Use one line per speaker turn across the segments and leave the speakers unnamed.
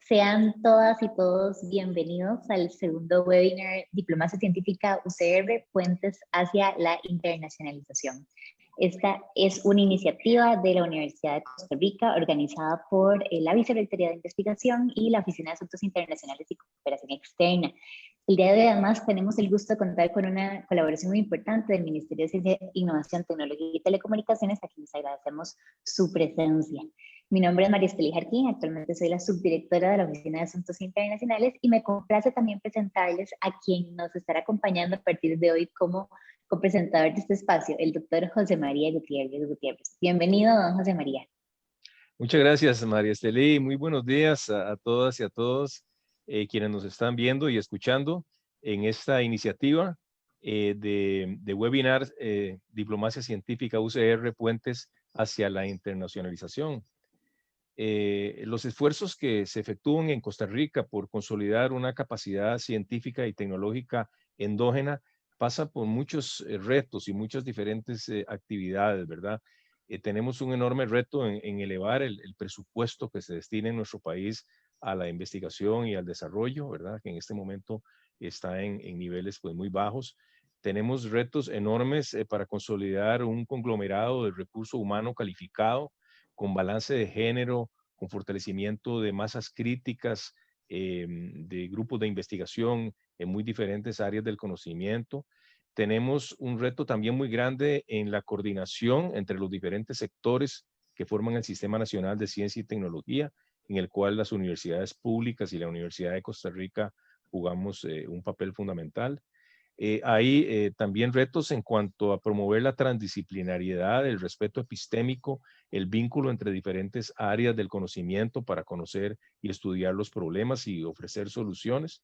Sean todas y todos bienvenidos al segundo webinar Diplomacia Científica UCR, Puentes hacia la Internacionalización. Esta es una iniciativa de la Universidad de Costa Rica organizada por la Vicerrectoría de Investigación y la Oficina de Asuntos Internacionales y Cooperación Externa. El día de hoy además tenemos el gusto de contar con una colaboración muy importante del Ministerio de Ciencia, Innovación, Tecnología y Telecomunicaciones, a quienes agradecemos su presencia. Mi nombre es María Esteli Jarquín, actualmente soy la subdirectora de la Oficina de Asuntos Internacionales y me complace también presentarles a quien nos estará acompañando a partir de hoy como copresentador de este espacio, el doctor José María Gutiérrez. Bienvenido, don José María.
Muchas gracias, María Esteli. Muy buenos días a todas y a todos quienes nos están viendo y escuchando en esta iniciativa de webinar Diplomacia Científica UCR Puentes hacia la Internacionalización. Los esfuerzos que se efectúan en Costa Rica por consolidar una capacidad científica y tecnológica endógena pasa por muchos retos y muchas diferentes actividades, ¿verdad? Tenemos un enorme reto en elevar el presupuesto que se destina en nuestro país a la investigación y al desarrollo, ¿verdad? Que en este momento está en niveles pues, muy bajos. Tenemos retos enormes para consolidar un conglomerado de recurso humano calificado, con balance de género, con fortalecimiento de masas críticas, de grupos de investigación en muy diferentes áreas del conocimiento. Tenemos un reto también muy grande en la coordinación entre los diferentes sectores que forman el Sistema Nacional de Ciencia y Tecnología, en el cual las universidades públicas y la Universidad de Costa Rica jugamos un papel fundamental. Hay también retos en cuanto a promover la transdisciplinariedad, el respeto epistémico, el vínculo entre diferentes áreas del conocimiento para conocer y estudiar los problemas y ofrecer soluciones.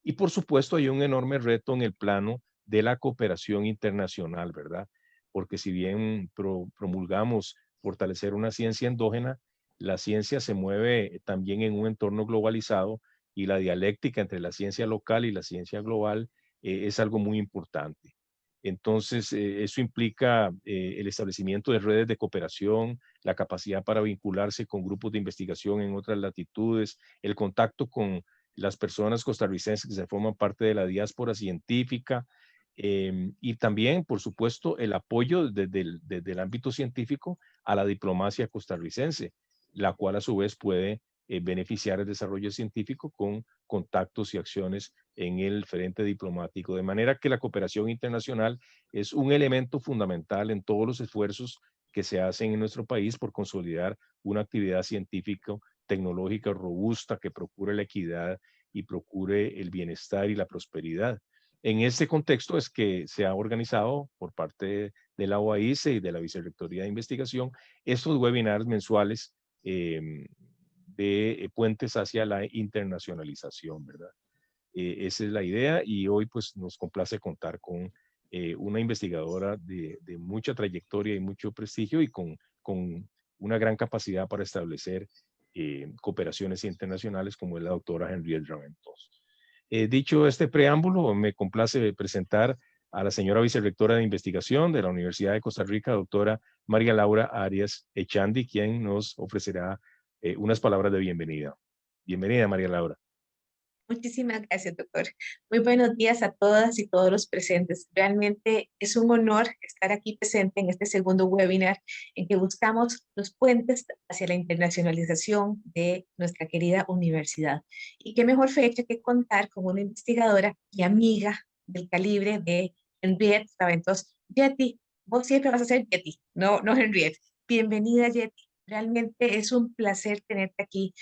Y por supuesto hay un enorme reto en el plano de la cooperación internacional, ¿verdad? Porque si bien promulgamos fortalecer una ciencia endógena, la ciencia se mueve también en un entorno globalizado y la dialéctica entre la ciencia local y la ciencia global es algo muy importante. Entonces, eso implica el establecimiento de redes de cooperación, la capacidad para vincularse con grupos de investigación en otras latitudes, el contacto con las personas costarricenses que se forman parte de la diáspora científica y también, por supuesto, el apoyo desde el ámbito científico a la diplomacia costarricense, la cual a su vez puede beneficiar el desarrollo científico con contactos y acciones en el frente diplomático. De manera que la cooperación internacional es un elemento fundamental en todos los esfuerzos que se hacen en nuestro país por consolidar una actividad científica tecnológica robusta que procure la equidad y procure el bienestar y la prosperidad. En este contexto es que se ha organizado por parte de la OAICE y de la Vicerrectoría de Investigación estos webinars mensuales de puentes hacia la internacionalización, ¿verdad? Esa es la idea y hoy pues nos complace contar con una investigadora de mucha trayectoria y mucho prestigio y con una gran capacidad para establecer cooperaciones internacionales como es la doctora Henriette Raventós. Dicho este preámbulo, me complace presentar a la señora vicerrectora de investigación de la Universidad de Costa Rica, doctora María Laura Arias Echandi, quien nos ofrecerá unas palabras de bienvenida. Bienvenida, María Laura.
Muchísimas gracias, doctor. Muy buenos días a todas y todos los presentes. Realmente es un honor estar aquí presente en este segundo webinar en que buscamos los puentes hacia la internacionalización de nuestra querida universidad. Y qué mejor fecha que contar con una investigadora y amiga del calibre de Henriette Raventós. Yeti, vos siempre vas a ser Yeti, no Henriette. Bienvenida, Yeti. Realmente es un placer tenerte aquí.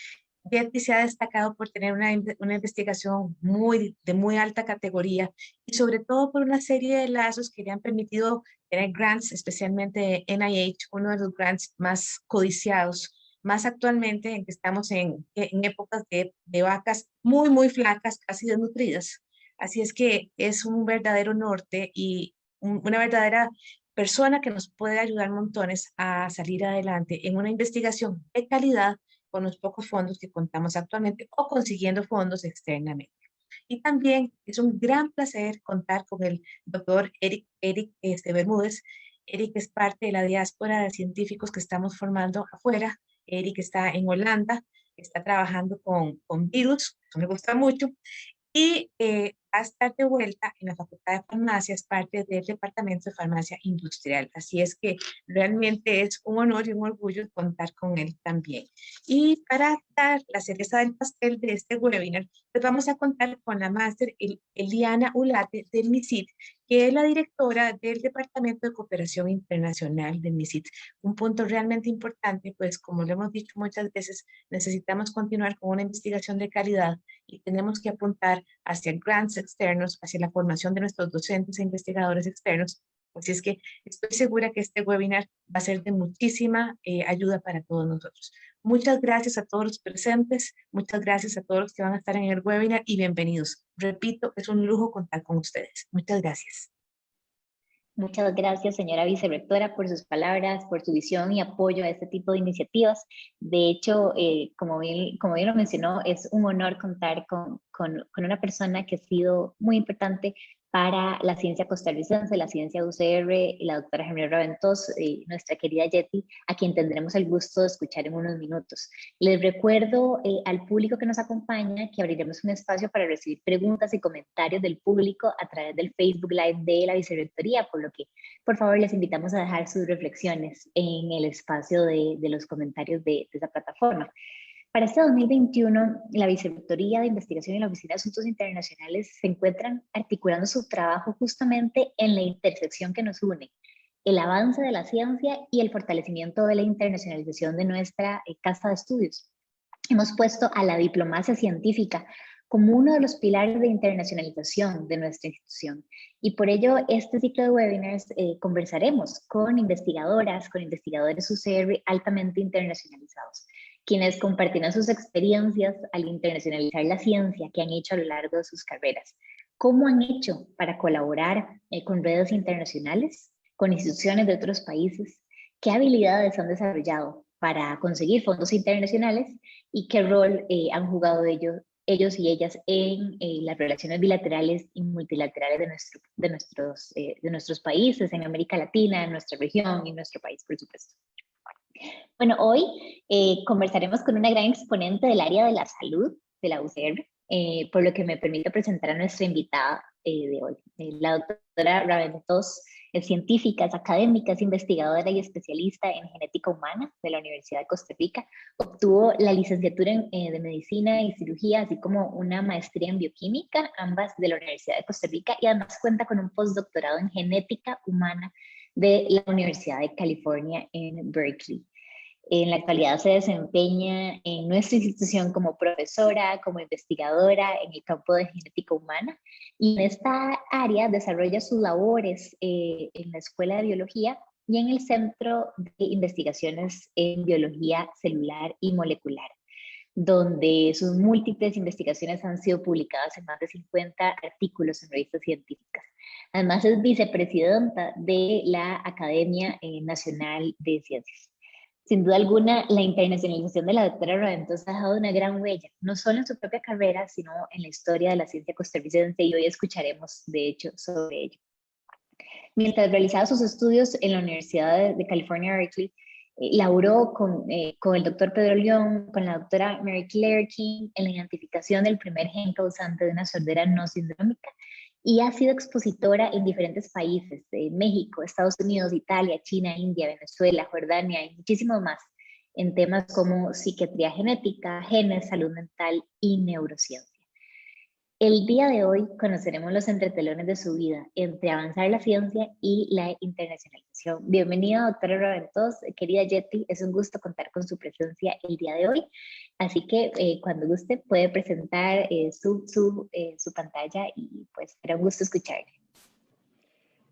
Yeti se ha destacado por tener una investigación de muy alta categoría y sobre todo por una serie de lazos que le han permitido tener grants, especialmente NIH, uno de los grants más codiciados, más actualmente en que estamos en épocas de vacas muy flacas, casi desnutridas. Así es que es un verdadero norte y una verdadera persona que nos puede ayudar montones a salir adelante en una investigación de calidad con los pocos fondos que contamos actualmente o consiguiendo fondos externamente. Y también es un gran placer contar con el doctor Eric Bermúdez. Eric es parte de la diáspora de científicos que estamos formando afuera. Eric está en Holanda, está trabajando con virus, eso me gusta mucho, y va a estar de vuelta en la Facultad de Farmacia, es parte del Departamento de Farmacia Industrial. Así es que realmente es un honor y un orgullo contar con él también. Y para dar la cereza del pastel de este webinar, pues vamos a contar con la máster Eliana Ulate del MISIT, que es la directora del Departamento de Cooperación Internacional del MISIT. Un punto realmente importante, pues como lo hemos dicho muchas veces, necesitamos continuar con una investigación de calidad y tenemos que apuntar hacia grants externos, hacia la formación de nuestros docentes e investigadores externos. Así es que estoy segura que este webinar va a ser de muchísima ayuda para todos nosotros. Muchas gracias a todos los presentes, muchas gracias a todos los que van a estar en el webinar y bienvenidos. Repito, es un lujo contar con ustedes. Muchas gracias.
Muchas gracias, señora vicerrectora, por sus palabras, por su visión y apoyo a este tipo de iniciativas. De hecho, como bien lo mencionó, es un honor contar con una persona que ha sido muy importante para la ciencia costarricense, la ciencia UCR, la doctora Henry Raventós, nuestra querida Yeti, a quien tendremos el gusto de escuchar en unos minutos. Les recuerdo al público que nos acompaña que abriremos un espacio para recibir preguntas y comentarios del público a través del Facebook Live de la Vicerrectoría, por lo que, por favor, les invitamos a dejar sus reflexiones en el espacio de los comentarios de esa plataforma. Para este 2021, la Vicerrectoría de Investigación y la Oficina de Asuntos Internacionales se encuentran articulando su trabajo justamente en la intersección que nos une, el avance de la ciencia y el fortalecimiento de la internacionalización de nuestra casa de estudios. Hemos puesto a la diplomacia científica como uno de los pilares de internacionalización de nuestra institución. Y por ello, este ciclo de webinars conversaremos con investigadoras, con investigadores UCR altamente internacionalizados, quienes compartirán sus experiencias al internacionalizar la ciencia que han hecho a lo largo de sus carreras. ¿Cómo han hecho para colaborar con redes internacionales, con instituciones de otros países? ¿Qué habilidades han desarrollado para conseguir fondos internacionales y qué rol han jugado ellos y ellas en las relaciones bilaterales y multilaterales de nuestros países, en América Latina, en nuestra región y en nuestro país, por supuesto? Bueno, hoy conversaremos con una gran exponente del área de la salud de la UCR, por lo que me permito presentar a nuestra invitada de hoy. La doctora Raventós es científica, es académica, es investigadora y especialista en genética humana de la Universidad de Costa Rica. Obtuvo la licenciatura de medicina y cirugía, así como una maestría en bioquímica, ambas de la Universidad de Costa Rica, y además cuenta con un postdoctorado en genética humana de la Universidad de California en Berkeley. En la actualidad se desempeña en nuestra institución como profesora, como investigadora en el campo de genética humana, y en esta área desarrolla sus labores en la Escuela de Biología y en el Centro de Investigaciones en Biología Celular y Molecular, donde sus múltiples investigaciones han sido publicadas en más de 50 artículos en revistas científicas. Además es vicepresidenta de la Academia Nacional de Ciencias. Sin duda alguna, la internacionalización de la doctora Raventós ha dejado una gran huella, no solo en su propia carrera, sino en la historia de la ciencia costarricense, y hoy escucharemos, de hecho, sobre ello. Mientras realizaba sus estudios en la Universidad de California, Berkeley, laboró con el doctor Pedro León, con la doctora Mary Claire King, en la identificación del primer gen causante de una sordera no sindrómica, y ha sido expositora en diferentes países, México, Estados Unidos, Italia, China, India, Venezuela, Jordania y muchísimos más, en temas como psiquiatría genética, genes, salud mental y neurociencia. El día de hoy conoceremos los entretelones de su vida entre avanzar la ciencia y la internacionalización. Bienvenida, doctora Raventós. Querida Yeti, es un gusto contar con su presencia el día de hoy. Así que cuando guste puede presentar su pantalla y pues será un gusto escucharle.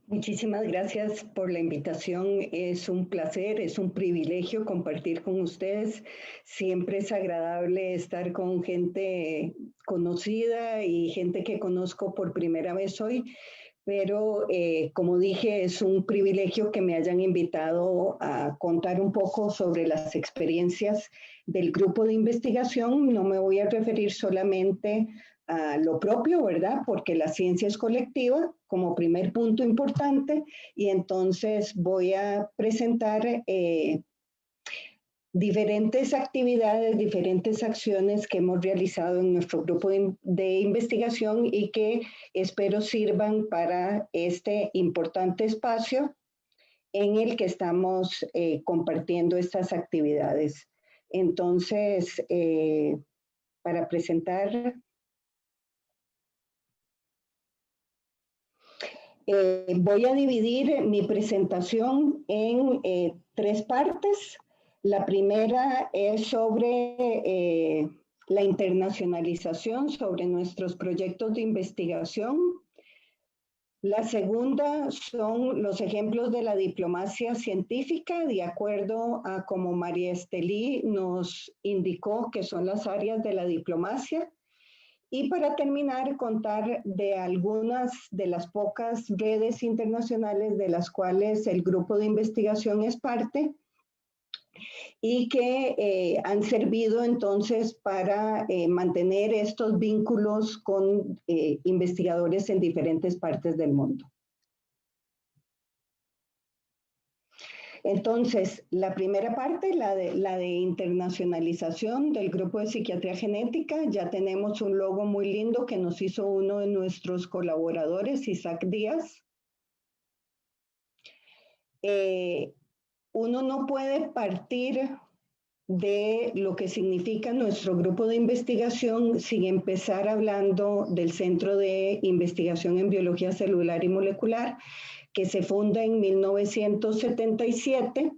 Muchísimas gracias por la invitación. Es un placer, es un privilegio compartir con ustedes. Siempre es agradable estar con gente conocida y gente que conozco por primera vez hoy, pero como dije, es un privilegio que me hayan invitado a contar un poco sobre las experiencias del grupo de investigación. No me voy a referir solamente a lo propio, ¿verdad? Porque la ciencia es colectiva como primer punto importante, y entonces voy a presentar diferentes actividades, diferentes acciones que hemos realizado en nuestro grupo de investigación y que espero sirvan para este importante espacio en el que estamos compartiendo estas actividades. Entonces, para presentar, voy a dividir mi presentación en 3 partes. La primera es sobre la internacionalización, sobre nuestros proyectos de investigación. La segunda son los ejemplos de la diplomacia científica, de acuerdo a como María Estelí nos indicó que son las áreas de la diplomacia. Y para terminar, contar de algunas de las pocas redes internacionales de las cuales el grupo de investigación es parte y que han servido entonces para mantener estos vínculos con investigadores en diferentes partes del mundo. Entonces, la primera parte, la de internacionalización del grupo de psiquiatría genética, ya tenemos un logo muy lindo que nos hizo uno de nuestros colaboradores, Isaac Díaz. Uno no puede partir de lo que significa nuestro grupo de investigación sin empezar hablando del Centro de Investigación en Biología Celular y Molecular, que se funda en 1977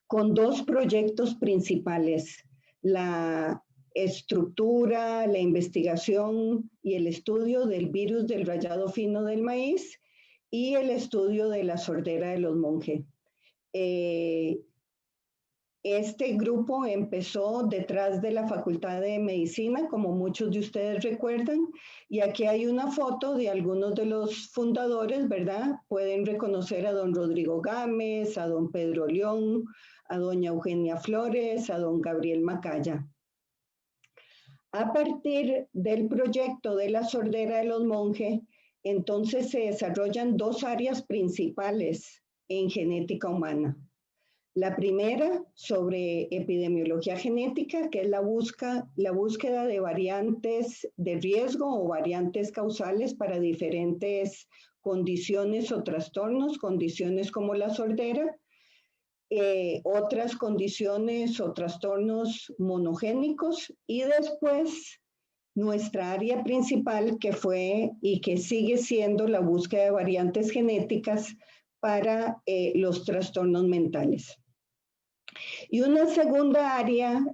con 2 proyectos principales: la estructura, la investigación y el estudio del virus del rayado fino del maíz y el estudio de la sordera de los monjes. Este grupo empezó detrás de la Facultad de Medicina, como muchos de ustedes recuerdan, y aquí hay una foto de algunos de los fundadores, ¿verdad? Pueden reconocer a don Rodrigo Gámez, a don Pedro León, a doña Eugenia Flores, a don Gabriel Macaya. A partir del proyecto de la sordera de los monjes, entonces se desarrollan 2 áreas principales en genética humana. La primera sobre epidemiología genética, que es la búsqueda de variantes de riesgo o variantes causales para diferentes condiciones o trastornos, condiciones como la sordera, otras condiciones o trastornos monogénicos, y después nuestra área principal, que fue y que sigue siendo la búsqueda de variantes genéticas para los trastornos mentales. Y una segunda área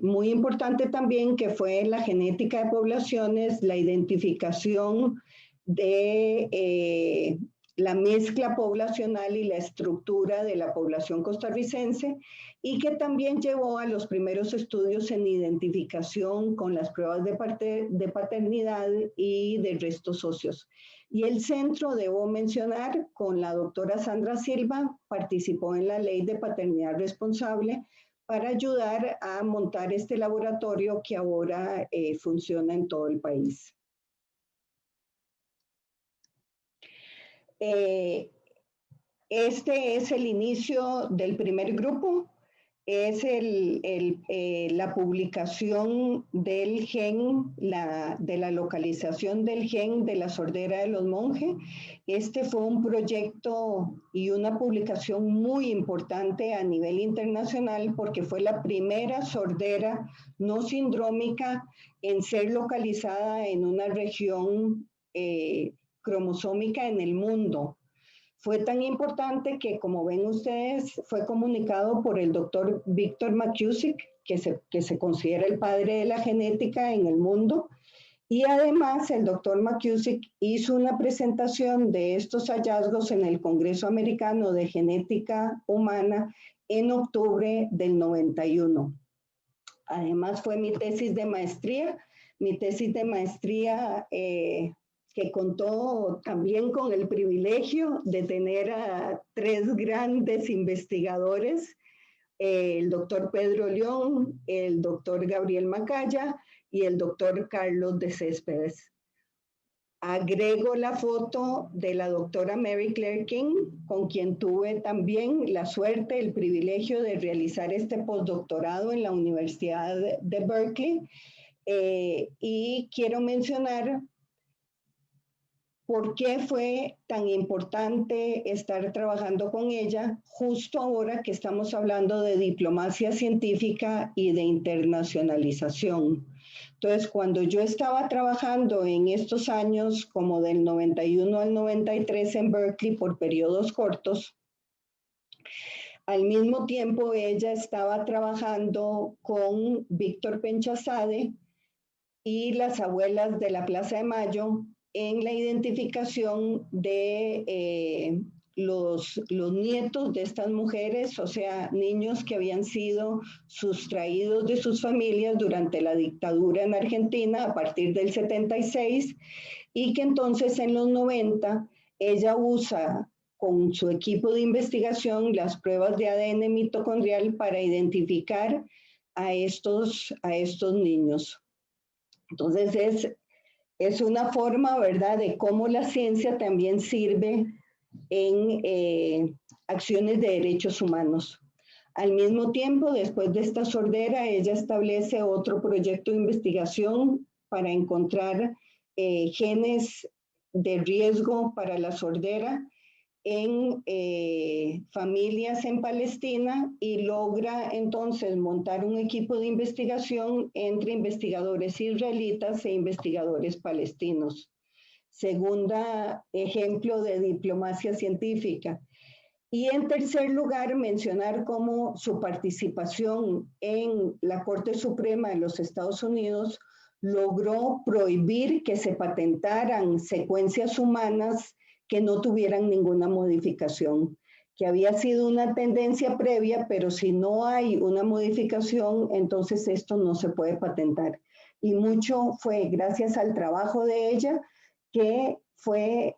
muy importante también, que fue la genética de poblaciones, la identificación de la mezcla poblacional y la estructura de la población costarricense, y que también llevó a los primeros estudios en identificación con las pruebas de paternidad y de restos óseos. Y el centro, debo mencionar, con la doctora Sandra Silva, participó en la ley de paternidad responsable para ayudar a montar este laboratorio que ahora funciona en todo el país. Este es el inicio del primer grupo. Es la publicación del gen, de la localización del gen de la sordera de los monjes. Este fue un proyecto y una publicación muy importante a nivel internacional porque fue la primera sordera no sindrómica en ser localizada en una región cromosómica en el mundo. Fue tan importante que, como ven ustedes, fue comunicado por el doctor Victor McKusick, que se considera el padre de la genética en el mundo. Y además, el doctor McKusick hizo una presentación de estos hallazgos en el Congreso Americano de Genética Humana en octubre del 91. Además, fue mi tesis de maestría. Mi tesis de maestría que contó también con el privilegio de tener a 3 grandes investigadores, el doctor Pedro León, el doctor Gabriel Macaya y el doctor Carlos de Céspedes. Agrego la foto de la doctora Mary Claire King, con quien tuve también la suerte, el privilegio de realizar este postdoctorado en la Universidad de Berkeley. Y quiero mencionar por qué fue tan importante estar trabajando con ella justo ahora que estamos hablando de diplomacia científica y de internacionalización. Entonces, cuando yo estaba trabajando en estos años, como del 91 al 93 en Berkeley por periodos cortos, al mismo tiempo ella estaba trabajando con Víctor Penchazade y las abuelas de la Plaza de Mayo en la identificación de los nietos de estas mujeres, o sea, niños que habían sido sustraídos de sus familias durante la dictadura en Argentina a partir del 76, y que entonces en los 90 ella usa con su equipo de investigación las pruebas de ADN mitocondrial para identificar a estos niños. Entonces es una forma, ¿verdad?, de cómo la ciencia también sirve en acciones de derechos humanos. Al mismo tiempo, después de esta sordera, ella establece otro proyecto de investigación para encontrar genes de riesgo para la sordera en familias en Palestina, y logra entonces montar un equipo de investigación entre investigadores israelitas e investigadores palestinos. Segunda ejemplo de diplomacia científica. Y en tercer lugar, mencionar cómo su participación en la Corte Suprema de los Estados Unidos logró prohibir que se patentaran secuencias humanas que no tuvieran ninguna modificación, que había sido una tendencia previa, pero si no hay una modificación, entonces esto no se puede patentar. Y mucho fue gracias al trabajo de ella, que fue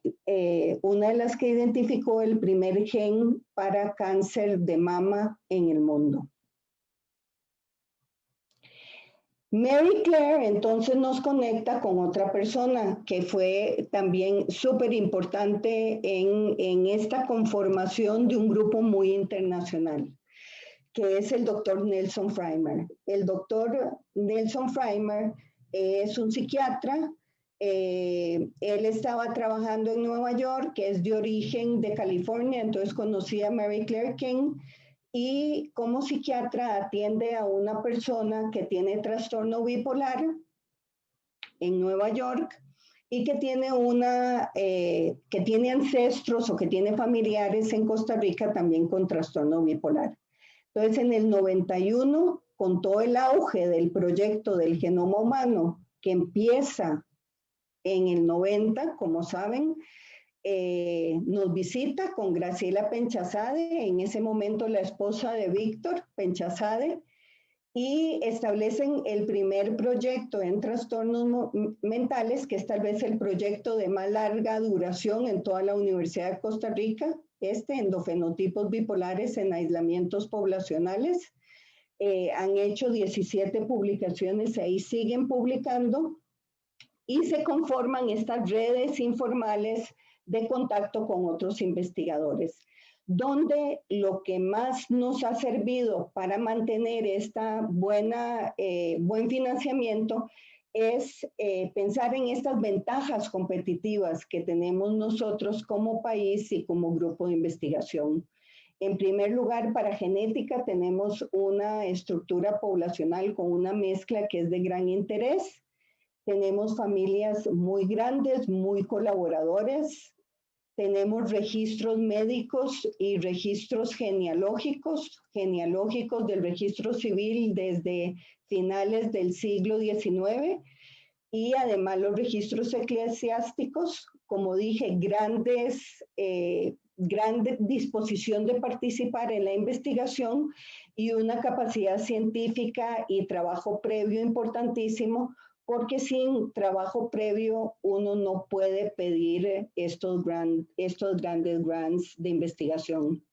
una de las que identificó el primer gen para cáncer de mama en el mundo. Mary Claire entonces nos conecta con otra persona que fue también súper importante en esta conformación de un grupo muy internacional, que es el doctor Nelson Freimer. El doctor Nelson Freimer es un psiquiatra. Él estaba trabajando en Nueva York, que es de origen de California, entonces conocía a Mary Claire King, y como psiquiatra atiende a una persona que tiene trastorno bipolar en Nueva York y que tiene ancestros o que tiene familiares en Costa Rica también con trastorno bipolar. Entonces, en el 91, con todo el auge del proyecto del genoma humano, que empieza en el 90, como saben, nos visita con Graciela Penchazade, en ese momento la esposa de Víctor Penchazade, y establecen el primer proyecto en trastornos mentales, que es tal vez el proyecto de más larga duración en toda la Universidad de Costa Rica, endofenotipos bipolares en aislamientos poblacionales. Han hecho 17 publicaciones, ahí siguen publicando, y se conforman estas redes informales de contacto con otros investigadores, donde lo que más nos ha servido para mantener esta buen financiamiento es pensar en estas ventajas competitivas que tenemos nosotros como país y como grupo de investigación. En primer lugar, para genética tenemos una estructura poblacional con una mezcla que es de gran interés. Tenemos familias muy grandes, muy colaboradores. Tenemos registros médicos y registros genealógicos del registro civil desde finales del siglo XIX, y además los registros eclesiásticos, como dije, grande disposición de participar en la investigación y una capacidad científica y trabajo previo importantísimo, porque sin trabajo previo uno no puede pedir estos grandes grants de investigación.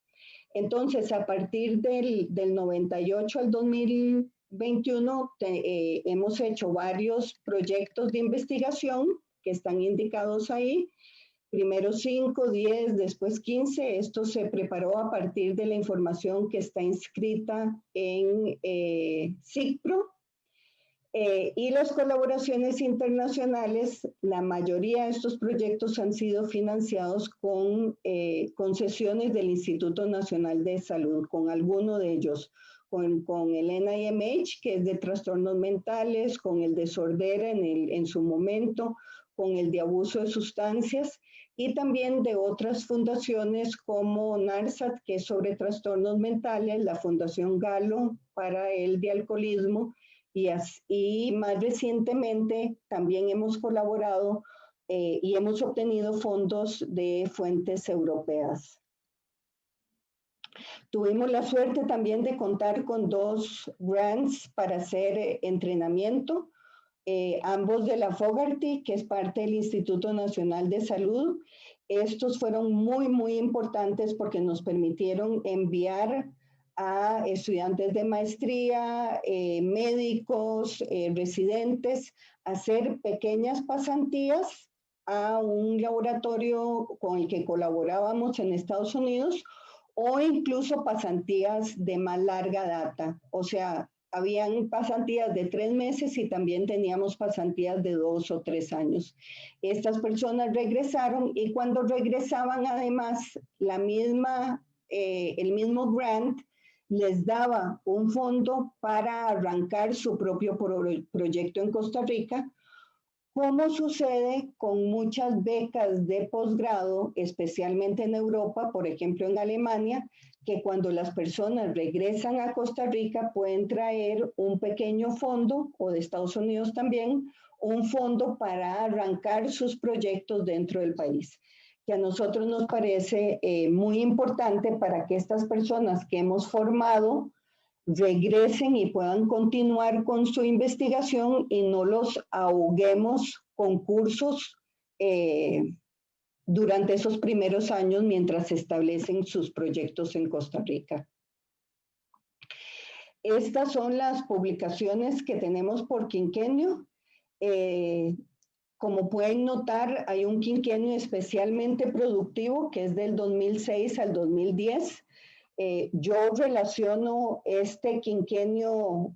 Entonces, a partir del 98 al 2021, hemos hecho varios proyectos de investigación que están indicados ahí. Primero 5, 10, después 15. Esto se preparó a partir de la información que está inscrita en SIGPRO. Y las colaboraciones internacionales, la mayoría de estos proyectos han sido financiados con concesiones del Instituto Nacional de Salud, con alguno de ellos, con el NIMH, que es de trastornos mentales, con el de sordera en su momento, con el de abuso de sustancias, y también de otras fundaciones como NARSAT, que es sobre trastornos mentales, la Fundación Galo para el de alcoholismo, y más recientemente también hemos colaborado y hemos obtenido fondos de fuentes europeas. Tuvimos la suerte también de contar con 2 grants para hacer entrenamiento, ambos de la Fogarty, que es parte del Instituto Nacional de Salud. Estos fueron muy importantes porque nos permitieron enviar a estudiantes de maestría, médicos, residentes, a hacer pequeñas pasantías a un laboratorio con el que colaborábamos en Estados Unidos, o incluso pasantías de más larga data. O sea, habían pasantías de 3 meses y también teníamos pasantías de 2 o 3 años. Estas personas regresaron y cuando regresaban, además, el mismo grant les daba un fondo para arrancar su propio proyecto en Costa Rica, como sucede con muchas becas de posgrado, especialmente en Europa, por ejemplo en Alemania, que cuando las personas regresan a Costa Rica pueden traer un pequeño fondo, o de Estados Unidos también, un fondo para arrancar sus proyectos dentro del país, que a nosotros nos parece muy importante para que estas personas que hemos formado regresen y puedan continuar con su investigación y no los ahoguemos con cursos durante esos primeros años mientras establecen sus proyectos en Costa Rica. Estas son las publicaciones que tenemos por quinquenio. Como pueden notar, hay un quinquenio especialmente productivo que es del 2006 al 2010. Yo relaciono este quinquenio,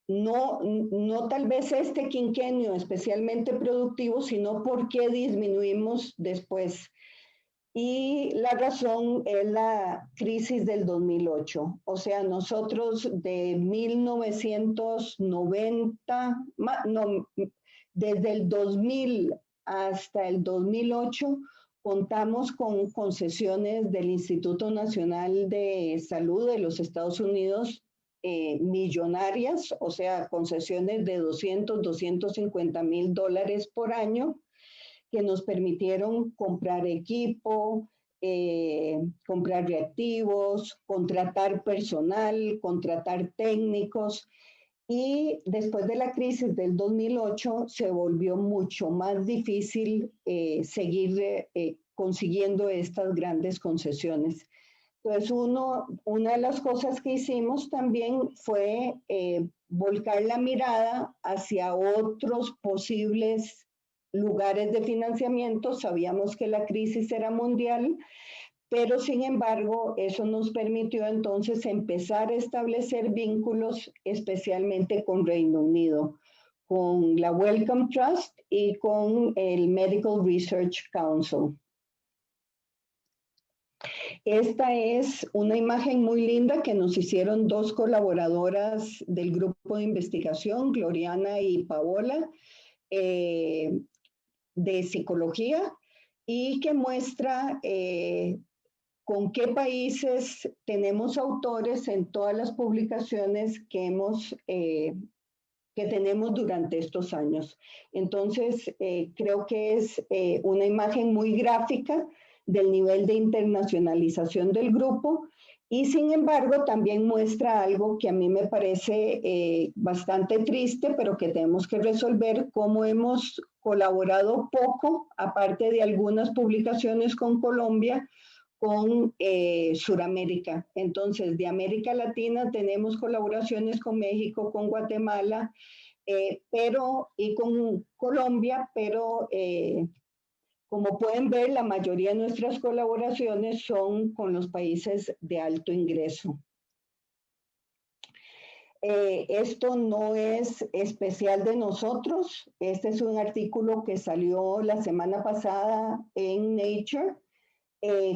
no tal vez este quinquenio especialmente productivo, sino porque disminuimos después. Y la razón es la crisis del 2008. O sea, nosotros de 1990, desde el 2000 hasta el 2008, contamos con concesiones del Instituto Nacional de Salud de los Estados Unidos millonarias, o sea, concesiones de $200,000-250,000 por año, que nos permitieron comprar equipo, comprar reactivos, contratar personal, contratar técnicos. Y después de la crisis del 2008 se volvió mucho más difícil seguir consiguiendo estas grandes concesiones. Entonces, una de las cosas que hicimos también fue volcar la mirada hacia otros posibles lugares de financiamiento. Sabíamos que la crisis era mundial, pero sin embargo, eso nos permitió entonces empezar a establecer vínculos, especialmente con Reino Unido, con la Wellcome Trust y con el Medical Research Council. Esta es una imagen muy linda que nos hicieron 2 colaboradoras del grupo de investigación, Gloriana y Paola, de psicología, y que muestra con qué países tenemos autores en todas las publicaciones que tenemos durante estos años. Entonces, creo que es una imagen muy gráfica del nivel de internacionalización del grupo, y sin embargo también muestra algo que a mí me parece bastante triste, pero que tenemos que resolver: cómo hemos colaborado poco, aparte de algunas publicaciones con Colombia, con Suramérica. Entonces, de América Latina tenemos colaboraciones con México, con Guatemala, y con Colombia, pero como pueden ver, la mayoría de nuestras colaboraciones son con los países de alto ingreso. Esto no es especial de nosotros. Este es un artículo que salió la semana pasada en Nature.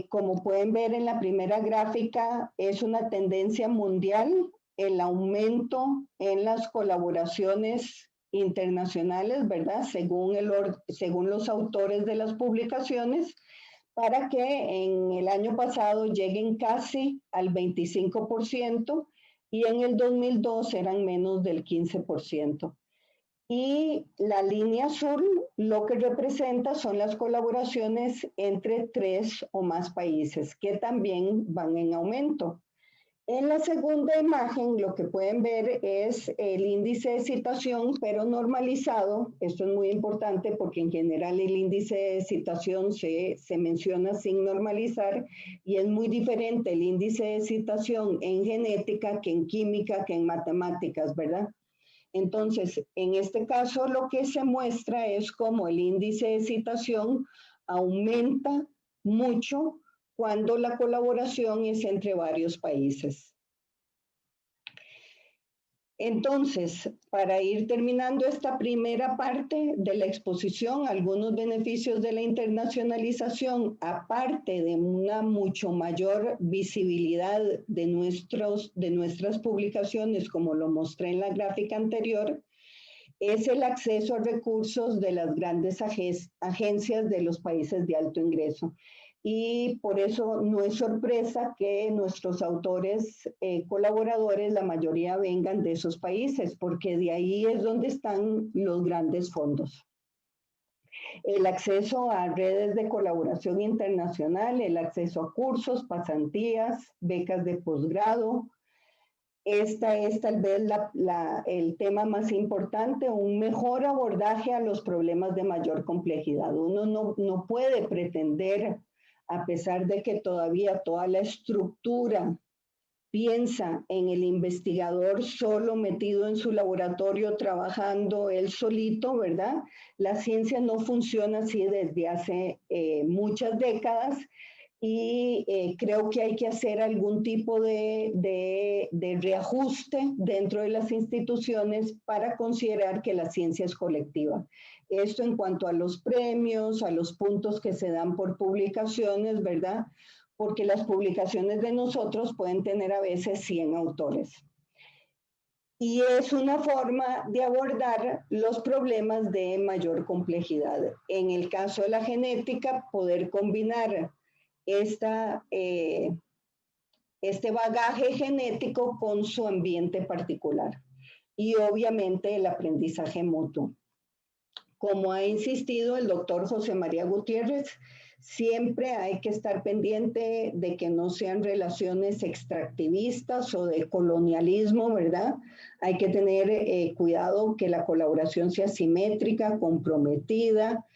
Como pueden ver en la primera gráfica, es una tendencia mundial el aumento en las colaboraciones internacionales, ¿verdad? Según los autores de las publicaciones, para que en el año pasado lleguen casi al 25%, y en el 2002 eran menos del 15%. Y la línea azul lo que representa son las colaboraciones entre 3 o más países, que también van en aumento. En la segunda imagen lo que pueden ver es el índice de citación, pero normalizado. Esto es muy importante porque en general el índice de citación se menciona sin normalizar, y es muy diferente el índice de citación en genética que en química, que en matemáticas, ¿verdad? Entonces, en este caso lo que se muestra es cómo el índice de citación aumenta mucho cuando la colaboración es entre varios países. Entonces, para ir terminando esta primera parte de la exposición, algunos beneficios de la internacionalización, aparte de una mucho mayor visibilidad de nuestras publicaciones, como lo mostré en la gráfica anterior, es el acceso a recursos de las grandes agencias de los países de alto ingreso. Y por eso no es sorpresa que nuestros autores colaboradores, la mayoría vengan de esos países, porque de ahí es donde están los grandes fondos. El acceso a redes de colaboración internacional, el acceso a cursos, pasantías, becas de posgrado. Esta es tal vez el tema más importante, un mejor abordaje a los problemas de mayor complejidad. Uno no puede pretender, a pesar de que todavía toda la estructura piensa en el investigador solo metido en su laboratorio trabajando él solito, ¿verdad? La ciencia no funciona así desde hace muchas décadas, y creo que hay que hacer algún tipo de reajuste dentro de las instituciones para considerar que la ciencia es colectiva. Esto en cuanto a los premios, a los puntos que se dan por publicaciones, ¿verdad? Porque las publicaciones de nosotros pueden tener a veces 100 autores. Y es una forma de abordar los problemas de mayor complejidad. En el caso de la genética, poder combinar este bagaje genético con su ambiente particular. Y obviamente el aprendizaje mutuo. Como ha insistido el doctor José María Gutiérrez, siempre hay que estar pendiente de que no sean relaciones extractivistas o de colonialismo, ¿verdad? Hay que tener cuidado que la colaboración sea simétrica, comprometida,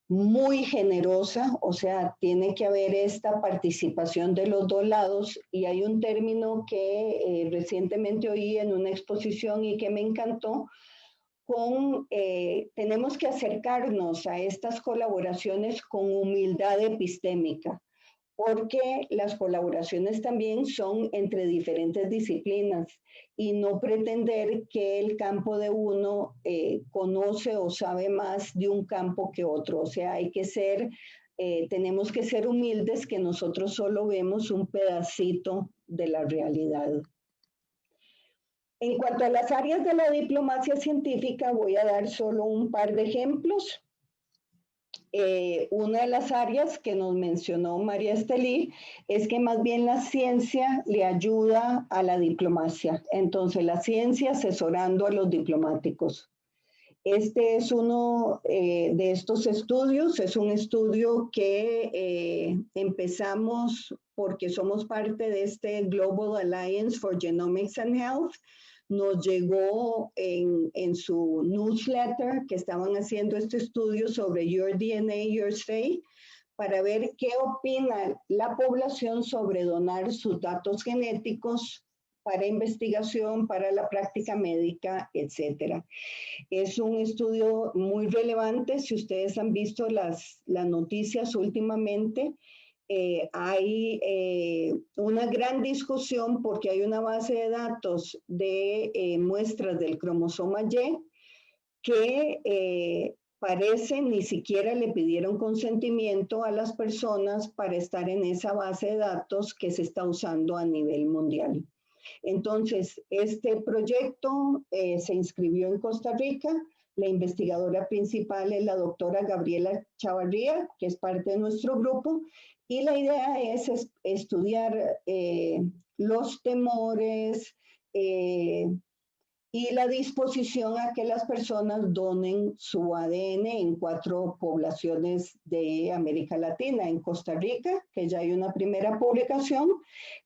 muy generosa, o sea, tiene que haber esta participación de los dos lados. Y hay un término que recientemente oí en una exposición y que me encantó, tenemos que acercarnos a estas colaboraciones con humildad epistémica, porque las colaboraciones también son entre diferentes disciplinas, y no pretender que el campo de uno conoce o sabe más de un campo que otro. O sea, tenemos que ser humildes, que nosotros solo vemos un pedacito de la realidad. En cuanto a las áreas de la diplomacia científica, voy a dar solo un par de ejemplos. Una de las áreas que nos mencionó María Estelí es que más bien la ciencia le ayuda a la diplomacia. Entonces, la ciencia asesorando a los diplomáticos. Este es uno de estos estudios. Es un estudio que empezamos porque somos parte de este Global Alliance for Genomics and Health. Nos llegó en su newsletter que estaban haciendo este estudio sobre Your DNA, Your Say, para ver qué opina la población sobre donar sus datos genéticos para investigación, para la práctica médica, etc. Es un estudio muy relevante. Si ustedes han visto las noticias últimamente, hay una gran discusión porque hay una base de datos de muestras del cromosoma Y que parece ni siquiera le pidieron consentimiento a las personas para estar en esa base de datos que se está usando a nivel mundial. Entonces, este proyecto se inscribió en Costa Rica. La investigadora principal es la doctora Gabriela Chavarría, que es parte de nuestro grupo, y la idea es estudiar los temores y la disposición a que las personas donen su ADN en 4 poblaciones de América Latina, en Costa Rica, que ya hay una primera publicación,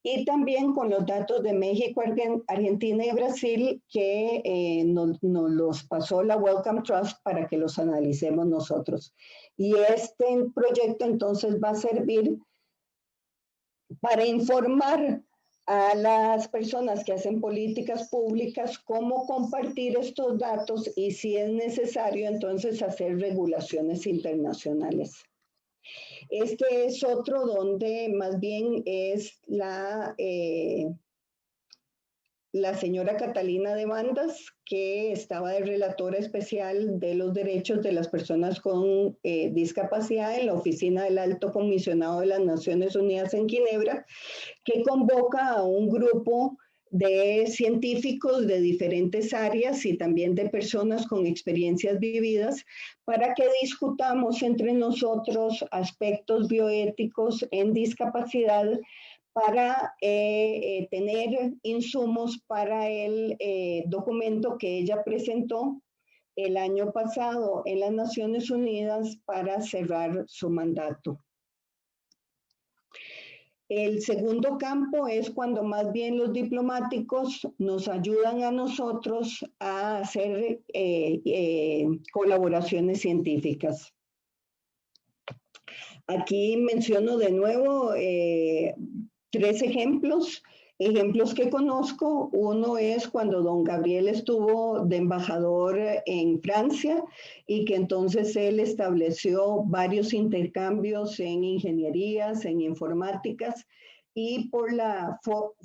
y también con los datos de México, Argentina y Brasil, que nos los pasó la Wellcome Trust para que los analicemos nosotros. Y este proyecto entonces va a servir para informar a las personas que hacen políticas públicas cómo compartir estos datos y si es necesario entonces hacer regulaciones internacionales. Este es otro donde más bien es la señora Catalina de Bandas, que estaba de relatora especial de los derechos de las personas con discapacidad en la oficina del Alto Comisionado de las Naciones Unidas en Ginebra, que convoca a un grupo de científicos de diferentes áreas y también de personas con experiencias vividas para que discutamos entre nosotros aspectos bioéticos en discapacidad para tener insumos para el documento que ella presentó el año pasado en las Naciones Unidas para cerrar su mandato. El segundo campo es cuando más bien los diplomáticos nos ayudan a nosotros a hacer colaboraciones científicas. Aquí menciono de nuevo 3 ejemplos que conozco. Uno es cuando don Gabriel estuvo de embajador en Francia y que entonces él estableció varios intercambios en ingenierías, en informáticas, y por la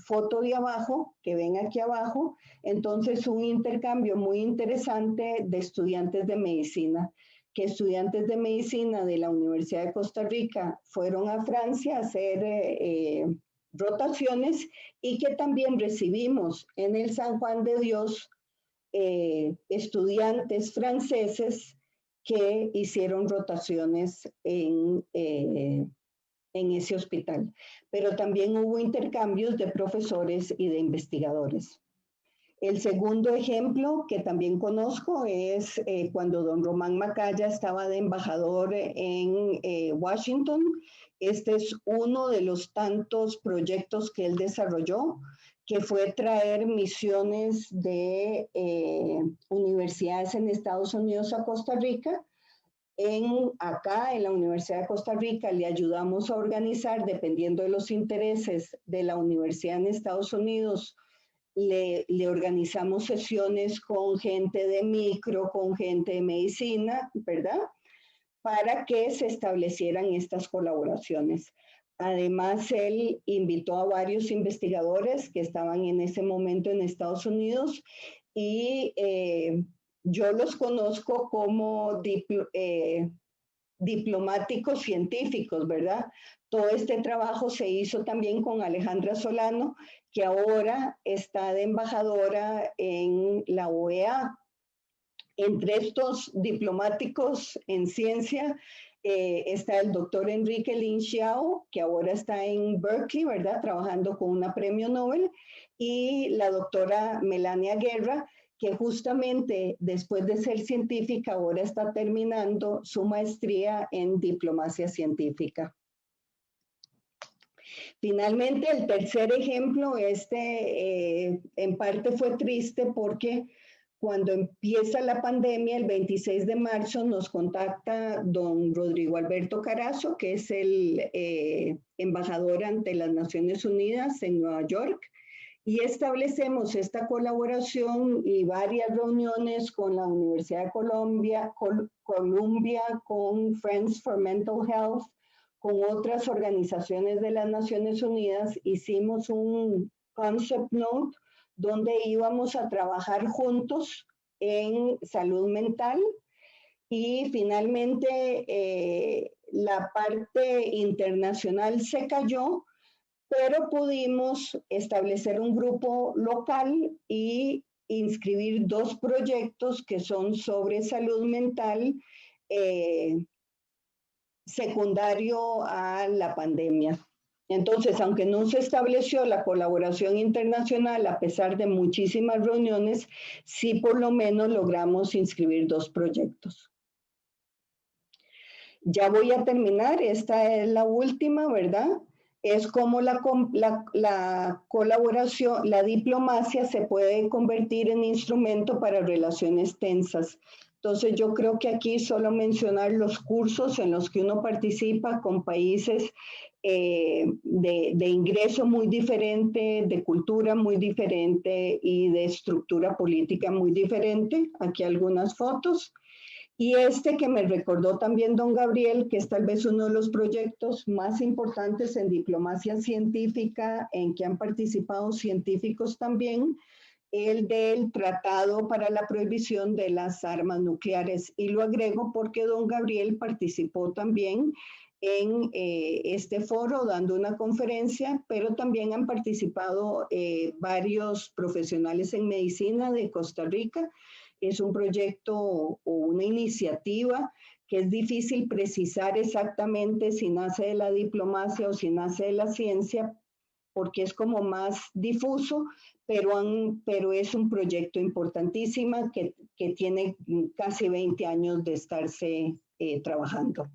foto de abajo, que ven aquí abajo, entonces un intercambio muy interesante de estudiantes de medicina, que estudiantes de medicina de la Universidad de Costa Rica fueron a Francia a hacer rotaciones y que también recibimos en el San Juan de Dios estudiantes franceses que hicieron rotaciones en ese hospital. Pero también hubo intercambios de profesores y de investigadores. El segundo ejemplo que también conozco es cuando don Román Macaya estaba de embajador en Washington. Este es uno de los tantos proyectos que él desarrolló, que fue traer misiones de universidades en Estados Unidos a Costa Rica. Acá en la Universidad de Costa Rica le ayudamos a organizar, dependiendo de los intereses de la universidad en Estados Unidos, le organizamos sesiones con gente de micro, con gente de medicina, ¿verdad? Para que se establecieran estas colaboraciones. Además, él invitó a varios investigadores que estaban en ese momento en Estados Unidos y yo los conozco como diplomáticos científicos, ¿verdad? Todo este trabajo se hizo también con Alejandra Solano, que ahora está de embajadora en la OEA. Entre estos diplomáticos en ciencia está el doctor Enrique Lin Xiao, que ahora está en Berkeley, ¿verdad? Trabajando con una premio Nobel, y la doctora Melania Guerra, que justamente después de ser científica ahora está terminando su maestría en diplomacia científica. Finalmente, el tercer ejemplo, en parte fue triste porque cuando empieza la pandemia, el 26 de marzo, nos contacta don Rodrigo Alberto Carazo, que es el embajador ante las Naciones Unidas en Nueva York, Y establecemos esta colaboración y varias reuniones con la Universidad de Columbia, con Friends for Mental Health, con otras organizaciones de las Naciones Unidas. Hicimos un concept note donde íbamos a trabajar juntos en salud mental, y finalmente la parte internacional se cayó, pero pudimos establecer un grupo local y inscribir 2 proyectos que son sobre salud mental secundario a la pandemia. Entonces, aunque no se estableció la colaboración internacional a pesar de muchísimas reuniones, sí por lo menos logramos inscribir 2 proyectos. Ya voy a terminar, esta es la última, ¿verdad? Es como la colaboración, la diplomacia se puede convertir en instrumento para relaciones tensas. Entonces yo creo que aquí solo mencionar los cursos en los que uno participa con países de ingreso muy diferente, de cultura muy diferente y de estructura política muy diferente. Aquí algunas fotos. Y este que me recordó también don Gabriel, que es tal vez uno de los proyectos más importantes en diplomacia científica, en que han participado científicos también, el del Tratado para la Prohibición de las Armas Nucleares. Y lo agrego porque don Gabriel participó también en este foro dando una conferencia, pero también han participado varios profesionales en medicina de Costa Rica. Es un proyecto o una iniciativa que es difícil precisar exactamente si nace de la diplomacia o si nace de la ciencia, porque es como más difuso, pero es un proyecto importantísimo que tiene casi 20 años de estarse trabajando.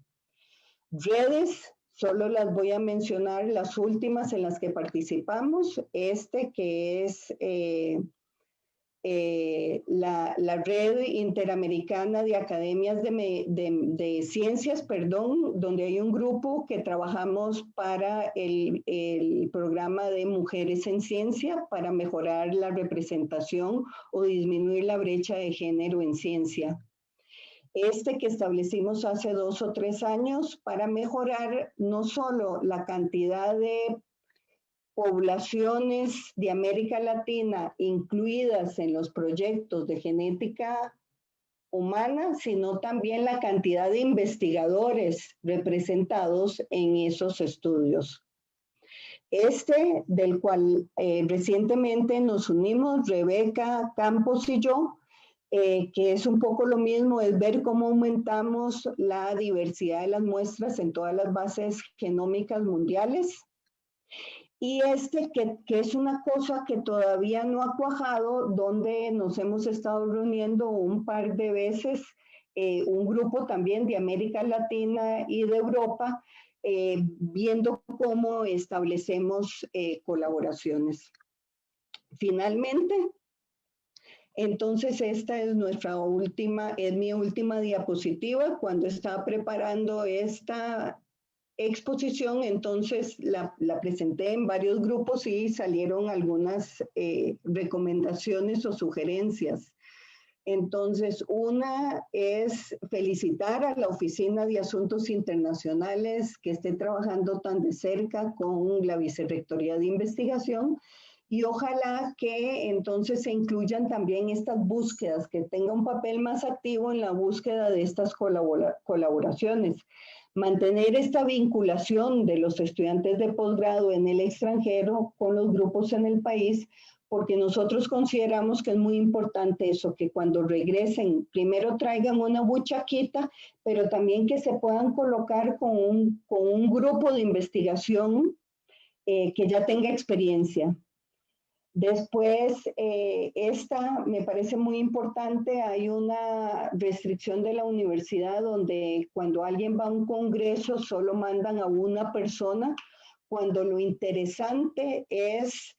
Redes, solo las voy a mencionar, las últimas en las que participamos, que es la Red Interamericana de Academias de Ciencias, donde hay un grupo que trabajamos para el programa de Mujeres en Ciencia para mejorar la representación o disminuir la brecha de género en ciencia. Que establecimos hace 2 o 3 años para mejorar no solo la cantidad de poblaciones de América Latina incluidas en los proyectos de genética humana, sino también la cantidad de investigadores representados en esos estudios. Del cual recientemente nos unimos, Rebeca Campos y yo, que es un poco lo mismo, es ver cómo aumentamos la diversidad de las muestras en todas las bases genómicas mundiales. Y que es una cosa que todavía no ha cuajado, donde nos hemos estado reuniendo un par de veces, un grupo también de América Latina y de Europa, viendo cómo establecemos colaboraciones. Finalmente, entonces esta es mi última diapositiva. Cuando estaba preparando esta exposición, entonces la presenté en varios grupos y salieron algunas recomendaciones o sugerencias. Entonces, una es felicitar a la Oficina de Asuntos Internacionales que esté trabajando tan de cerca con la Vicerrectoría de Investigación, y ojalá que entonces se incluyan también estas búsquedas, que tenga un papel más activo en la búsqueda de estas colaboraciones. Mantener esta vinculación de los estudiantes de posgrado en el extranjero con los grupos en el país, porque nosotros consideramos que es muy importante eso, que cuando regresen, primero traigan una buchaquita, pero también que se puedan colocar con un grupo de investigación que ya tenga experiencia. Después, esta me parece muy importante, hay una restricción de la universidad donde cuando alguien va a un congreso solo mandan a una persona, cuando lo interesante es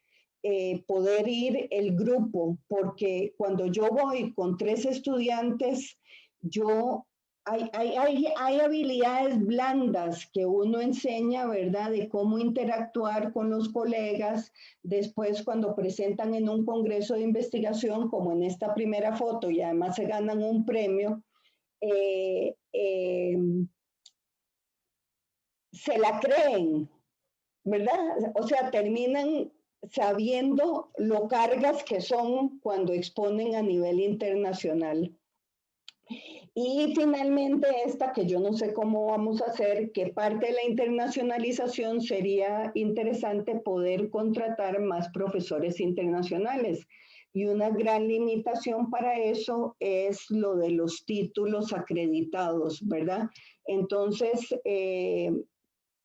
poder ir el grupo, porque cuando yo voy con 3 estudiantes, yo hay habilidades blandas que uno enseña, ¿verdad? De cómo interactuar con los colegas. Después, cuando presentan en un congreso de investigación, como en esta primera foto, y además se ganan un premio, se la creen, ¿verdad? O sea, terminan sabiendo lo cargas que son cuando exponen a nivel internacional. Y finalmente esta, que yo no sé cómo vamos a hacer, que parte de la internacionalización sería interesante poder contratar más profesores internacionales. Y una gran limitación para eso es lo de los títulos acreditados, ¿verdad? Entonces,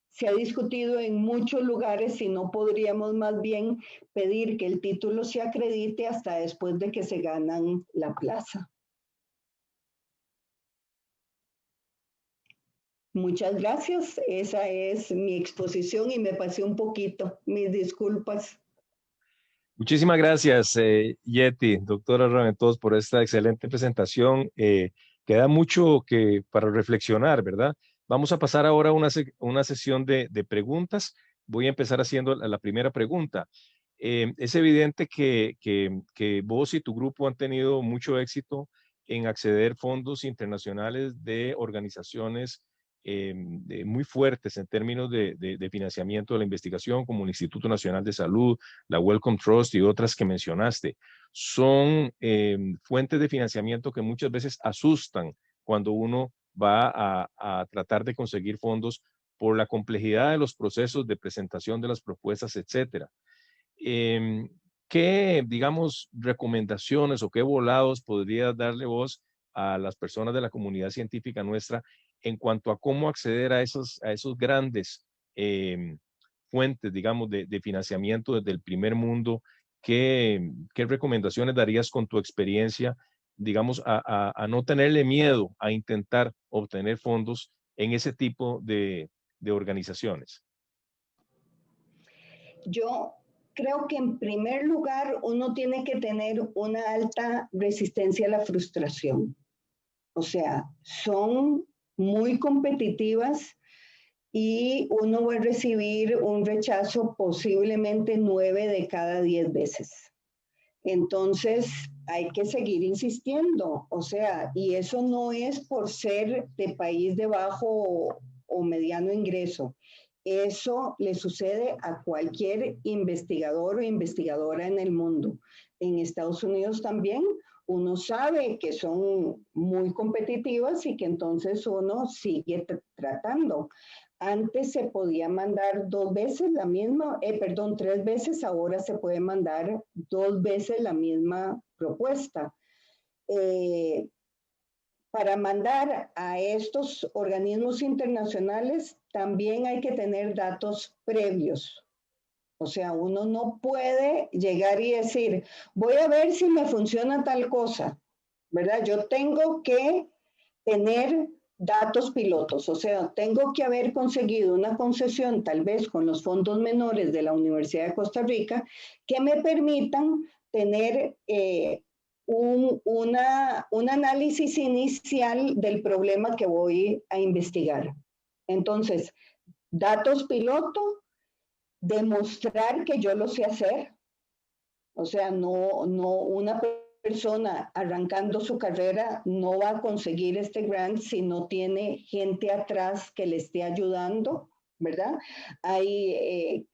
se ha discutido en muchos lugares si no podríamos más bien pedir que el título se acredite hasta después de que se ganan la plaza. Muchas gracias. Esa es mi exposición y me pasé un poquito. Mis disculpas.
Muchísimas gracias, Yeti, doctora Raventós, por esta excelente presentación. Queda mucho para reflexionar, ¿verdad? Vamos a pasar ahora a una sesión de preguntas. Voy a empezar haciendo la primera pregunta. Es evidente que vos y tu grupo han tenido mucho éxito en acceder a fondos internacionales de organizaciones muy fuertes en términos de financiamiento de la investigación, como el Instituto Nacional de Salud, la Wellcome Trust y otras que mencionaste. Son fuentes de financiamiento que muchas veces asustan cuando uno va a tratar de conseguir fondos por la complejidad de los procesos de presentación de las propuestas, etcétera. ¿Qué, digamos, recomendaciones o qué volados podrías darle vos a las personas de la comunidad científica nuestra en cuanto a cómo acceder a esos grandes fuentes, digamos, de financiamiento desde el primer mundo? ¿Qué recomendaciones darías con tu experiencia, digamos, a no tenerle miedo a intentar obtener fondos en ese tipo de organizaciones?
Yo creo que en primer lugar uno tiene que tener una alta resistencia a la frustración. O sea, son muy competitivas y uno va a recibir un rechazo posiblemente 9 de cada 10 veces. Entonces, hay que seguir insistiendo. O sea, y eso no es por ser de país de bajo o mediano ingreso. Eso le sucede a cualquier investigador o investigadora en el mundo. En Estados Unidos también uno sabe que son muy competitivas y que entonces uno sigue tratando. Antes se podía mandar 2 veces la misma, 3 veces, ahora se puede mandar 2 veces la misma propuesta. Para mandar a estos organismos internacionales también hay que tener datos previos. O sea, uno no puede llegar y decir, voy a ver si me funciona tal cosa, ¿verdad? Yo tengo que tener datos pilotos, o sea, tengo que haber conseguido una concesión, tal vez con los fondos menores de la Universidad de Costa Rica, que me permitan tener un análisis inicial del problema que voy a investigar. Entonces, datos piloto, demostrar que yo lo sé hacer, o sea, no una persona arrancando su carrera no va a conseguir este grant si no tiene gente atrás que le esté ayudando, ¿verdad? Hay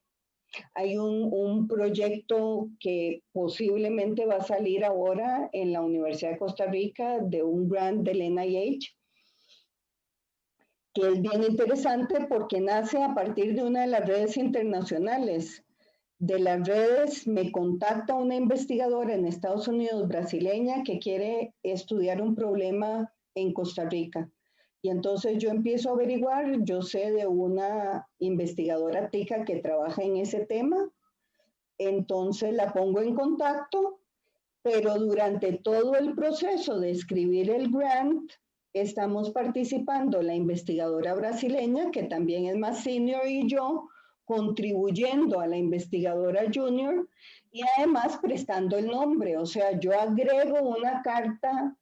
un proyecto que posiblemente va a salir ahora en la Universidad de Costa Rica de un grant del NIH, que es bien interesante porque nace a partir de una de las redes internacionales. De las redes me contacta una investigadora en Estados Unidos, brasileña, que quiere estudiar un problema en Costa Rica. Y entonces yo empiezo a averiguar, yo sé de una investigadora tica que trabaja en ese tema, entonces la pongo en contacto, pero durante todo el proceso de escribir el grant, estamos participando la investigadora brasileña, que también es más senior, y yo, contribuyendo a la investigadora junior y además prestando el nombre. O sea, yo agrego una carta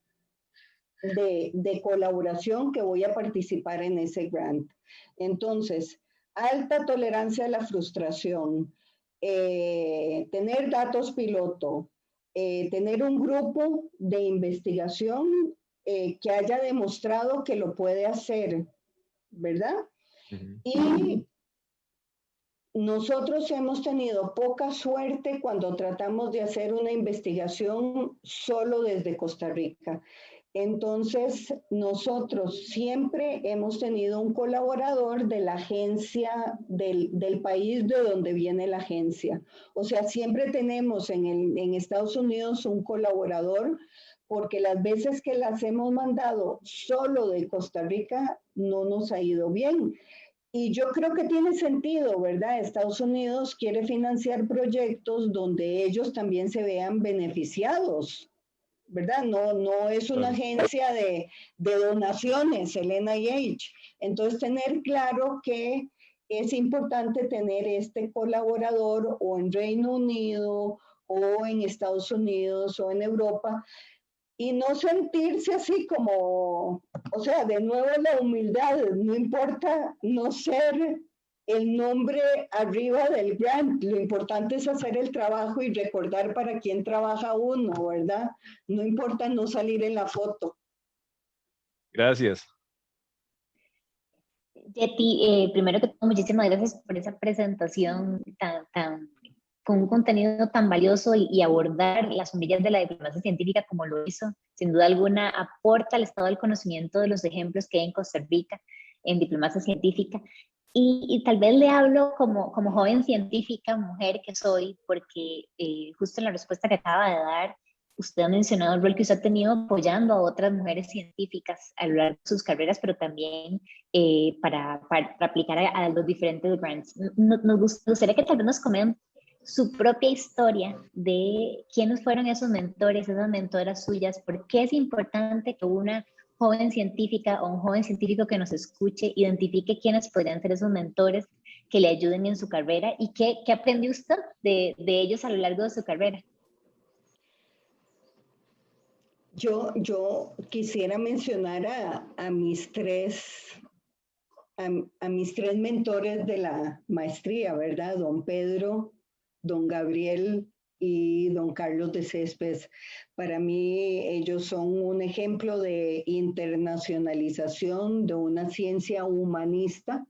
de colaboración que voy a participar en ese grant. Entonces, alta tolerancia a la frustración, tener datos piloto, tener un grupo de investigación que haya demostrado que lo puede hacer, ¿verdad? Y nosotros hemos tenido poca suerte cuando tratamos de hacer una investigación solo desde Costa Rica. Entonces, nosotros siempre hemos tenido un colaborador de la agencia, del país de donde viene la agencia. O sea, siempre tenemos en Estados Unidos un colaborador, porque las veces que las hemos mandado solo de Costa Rica no nos ha ido bien. Y yo creo que tiene sentido, ¿verdad? Estados Unidos quiere financiar proyectos donde ellos también se vean beneficiados, ¿verdad? No es una agencia de donaciones, el NIH. Entonces, tener claro que es importante tener este colaborador o en Reino Unido o en Estados Unidos o en Europa y no sentirse así como, o sea, de nuevo la humildad, no importa no ser el nombre arriba del grant, lo importante es hacer el trabajo y recordar para quién trabaja uno, ¿verdad? No importa no salir en la foto.
Gracias.
Yeti, primero que todo, muchísimas gracias por esa presentación con un contenido tan valioso y abordar las sombrillas de la diplomacia científica como lo hizo. Sin duda alguna, aporta al estado del conocimiento de los ejemplos que hay en Costa Rica en diplomacia científica. Y tal vez le hablo como joven científica, mujer que soy, porque justo en la respuesta que acaba de dar, usted ha mencionado el rol que usted ha tenido apoyando a otras mujeres científicas a lo largo de sus carreras, pero también para aplicar a los diferentes grants. Nos gustaría que tal vez nos comenten su propia historia de quiénes fueron esos mentores, esas mentoras suyas, por qué es importante que una joven científica o un joven científico que nos escuche identifique quiénes podrían ser esos mentores que le ayuden en su carrera y qué aprendió usted de ellos a lo largo de su carrera.
Yo quisiera mencionar a mis tres mentores de la maestría, ¿verdad? Don Pedro, don Gabriel y don Carlos de Céspedes. Para mí ellos son un ejemplo de internacionalización de una ciencia humanista,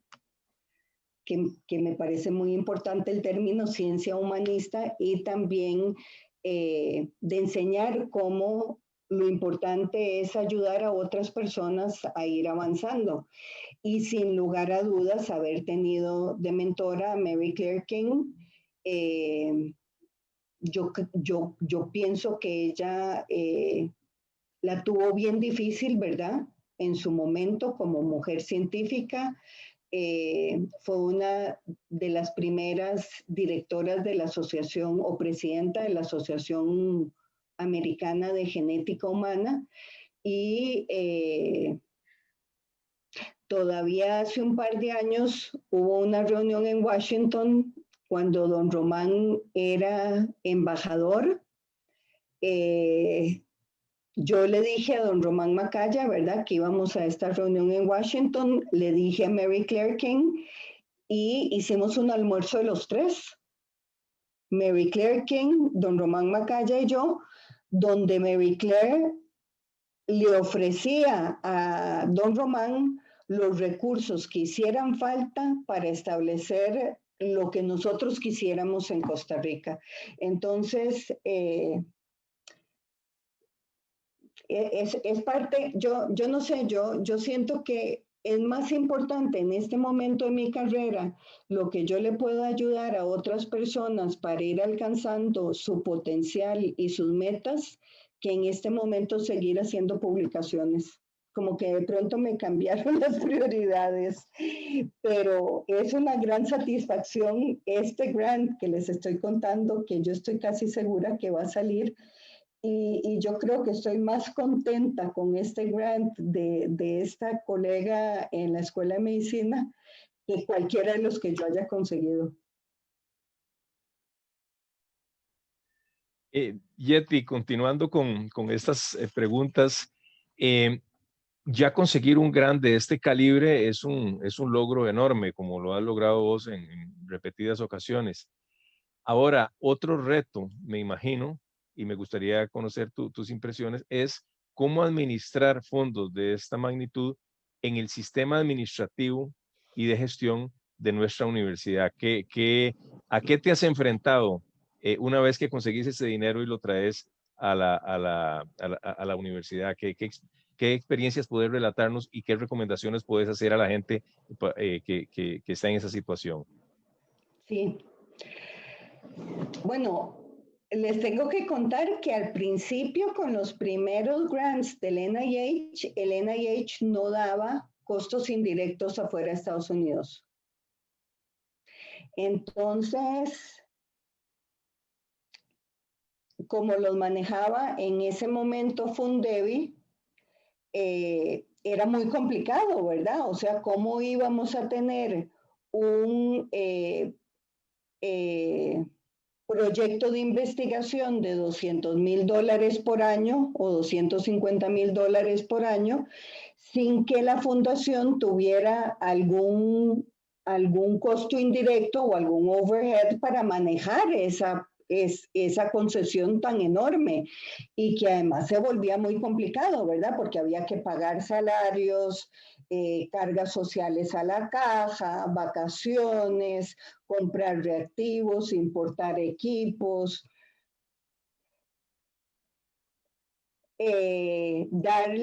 que me parece muy importante el término ciencia humanista, y también de enseñar cómo lo importante es ayudar a otras personas a ir avanzando. Y sin lugar a dudas, haber tenido de mentora a Mary Claire King, yo pienso que ella la tuvo bien difícil, ¿verdad? En su momento como mujer científica. Fue una de las primeras directoras de la asociación o presidenta de la Asociación Americana de Genética Humana, y todavía hace un par de años hubo una reunión en Washington cuando don Román era embajador. Yo le dije a don Román Macaya, ¿verdad?, que íbamos a esta reunión en Washington. Le dije a Mary Claire King y hicimos un almuerzo de los tres. Mary Claire King, don Román Macaya y yo, donde Mary Claire le ofrecía a don Román los recursos que hicieran falta para establecer lo que nosotros quisiéramos en Costa Rica. Entonces, es parte, yo no sé, yo siento que es más importante en este momento de mi carrera lo que yo le puedo ayudar a otras personas para ir alcanzando su potencial y sus metas, que en este momento seguir haciendo publicaciones. Como que de pronto me cambiaron las prioridades, pero es una gran satisfacción este grant que les estoy contando, que yo estoy casi segura que va a salir. Y yo creo que estoy más contenta con este grant de esta colega en la Escuela de Medicina que cualquiera de los que yo haya conseguido.
Yeti, continuando con estas preguntas, Ya conseguir un grant de este calibre es un logro enorme, como lo has logrado vos en repetidas ocasiones. Ahora, otro reto, me imagino, y me gustaría conocer tus impresiones, es cómo administrar fondos de esta magnitud en el sistema administrativo y de gestión de nuestra universidad. ¿A qué te has enfrentado una vez que conseguís ese dinero y lo traes a la universidad? ¿Qué experiencias puedes relatarnos y qué recomendaciones puedes hacer a la gente que está en esa situación?
Sí. Bueno, les tengo que contar que al principio con los primeros grants del NIH, el NIH no daba costos indirectos afuera de Estados Unidos. Entonces, como los manejaba en ese momento Fundevi, era muy complicado, ¿verdad? O sea, ¿cómo íbamos a tener un proyecto de investigación de $200,000 por año o $250,000 por año sin que la fundación tuviera algún costo indirecto o algún overhead para manejar esa concesión tan enorme y que además se volvía muy complicado, ¿verdad? Porque había que pagar salarios, cargas sociales a la caja, vacaciones, comprar reactivos, importar equipos, dar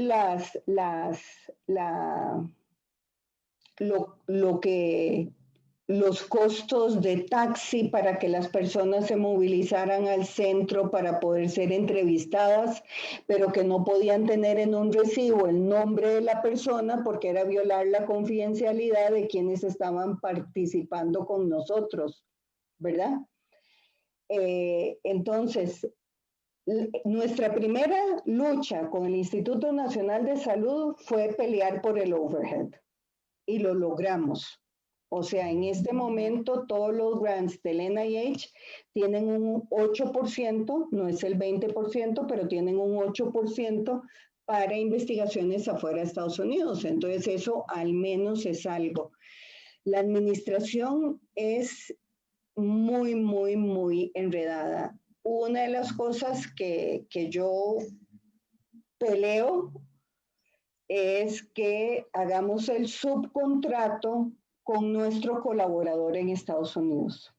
los costos de taxi para que las personas se movilizaran al centro para poder ser entrevistadas, pero que no podían tener en un recibo el nombre de la persona porque era violar la confidencialidad de quienes estaban participando con nosotros, ¿verdad? Entonces, nuestra primera lucha con el Instituto Nacional de Salud fue pelear por el overhead y lo logramos. O sea, en este momento todos los grants del NIH tienen un 8%, no es el 20%, pero tienen un 8% para investigaciones afuera de Estados Unidos. Entonces eso al menos es algo. La administración es muy, muy, muy enredada. Una de las cosas que yo peleo es que hagamos el subcontrato con nuestro colaborador en Estados Unidos,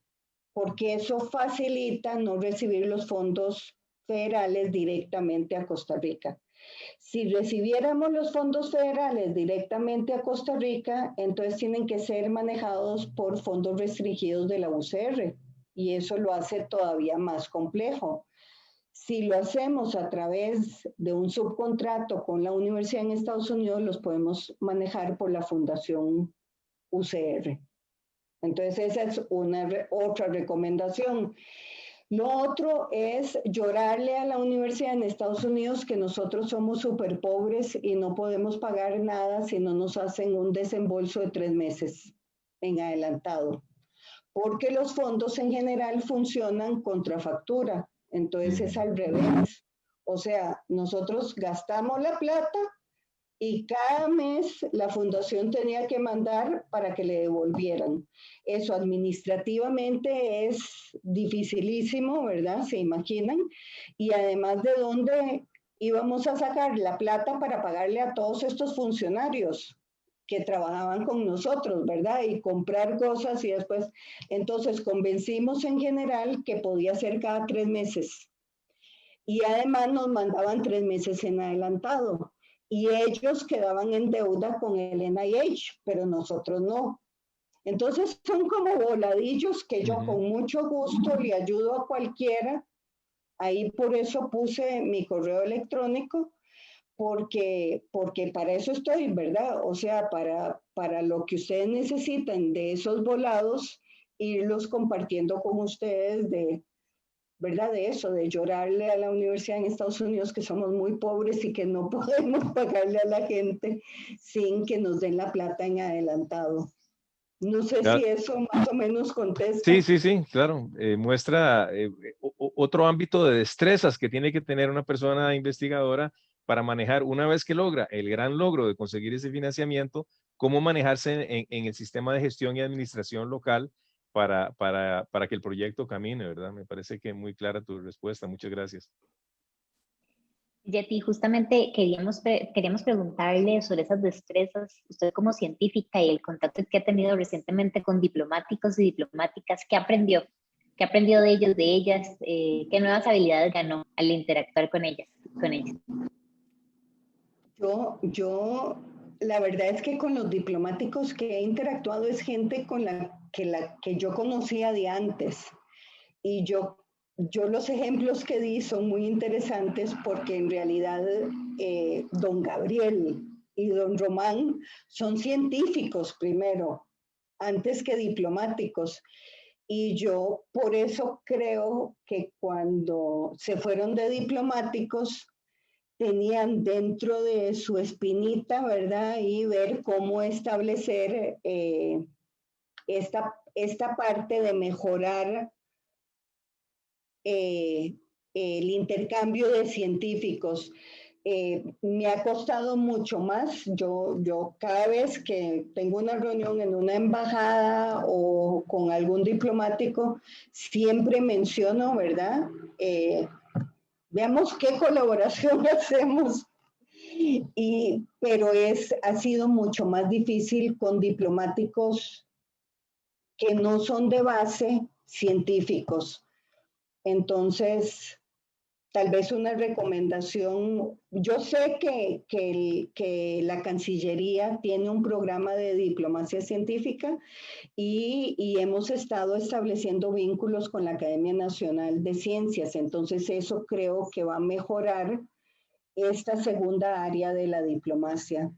porque eso facilita no recibir los fondos federales directamente a Costa Rica. Si recibiéramos los fondos federales directamente a Costa Rica, entonces tienen que ser manejados por fondos restringidos de la UCR, y eso lo hace todavía más complejo. Si lo hacemos a través de un subcontrato con la universidad en Estados Unidos, los podemos manejar por la Fundación UCR. Entonces esa es otra recomendación. Lo otro es llorarle a la universidad en Estados Unidos que nosotros somos súper pobres y no podemos pagar nada si no nos hacen un desembolso de 3 meses en adelantado. Porque los fondos en general funcionan contra factura. Entonces es al revés. O sea, nosotros gastamos la plata y cada mes la fundación tenía que mandar para que le devolvieran. Eso administrativamente es dificilísimo, ¿verdad? Se imaginan. Y además, ¿de dónde íbamos a sacar la plata para pagarle a todos estos funcionarios que trabajaban con nosotros, ¿verdad? Y comprar cosas y después, entonces convencimos en general que podía ser cada 3 meses. Y además nos mandaban 3 meses en adelantado. Y ellos quedaban en deuda con el NIH, pero nosotros no. Entonces son como voladillos que yo con mucho gusto le ayudo a cualquiera. Ahí por eso puse mi correo electrónico, porque para eso estoy, ¿verdad? O sea, para lo que ustedes necesiten de esos volados, irlos compartiendo con ustedes ¿verdad? De eso, de llorarle a la universidad en Estados Unidos que somos muy pobres y que no podemos pagarle a la gente sin que nos den la plata en adelantado. No sé si eso más o menos contesta.
Sí, claro. Muestra otro ámbito de destrezas que tiene que tener una persona investigadora para manejar, una vez que logra el gran logro de conseguir ese financiamiento, cómo manejarse en el sistema de gestión y administración local para que el proyecto camine, ¿verdad? Me parece que muy clara tu respuesta. Muchas gracias.
Yeti, justamente queríamos preguntarle sobre esas destrezas, usted como científica y el contacto que ha tenido recientemente con diplomáticos y diplomáticas, ¿qué aprendió? ¿Qué aprendió de ellos, de ellas? ¿Qué nuevas habilidades ganó al interactuar con ellas, con ellos?
La verdad es que con los diplomáticos que he interactuado es gente con la que yo conocía de antes. Y yo los ejemplos que di son muy interesantes porque en realidad don Gabriel y don Román son científicos primero, antes que diplomáticos. Y yo por eso creo que cuando se fueron de diplomáticos, tenían dentro de su espinita, ¿verdad? Y ver cómo establecer esta parte de mejorar el intercambio de científicos. Me ha costado mucho más. Yo cada vez que tengo una reunión en una embajada o con algún diplomático, siempre menciono, ¿verdad? Veamos qué colaboración hacemos. Pero ha sido mucho más difícil con diplomáticos que no son de base científicos. Entonces, tal vez una recomendación, yo sé que la Cancillería tiene un programa de diplomacia científica y hemos estado estableciendo vínculos con la Academia Nacional de Ciencias, entonces eso creo que va a mejorar esta segunda área de la diplomacia.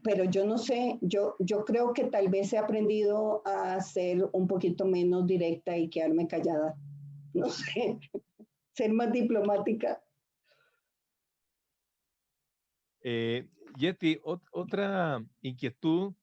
Pero yo no sé, yo creo que tal vez he aprendido a ser un poquito menos directa y quedarme callada. No sé, ser más diplomática.
Yeti, otra inquietud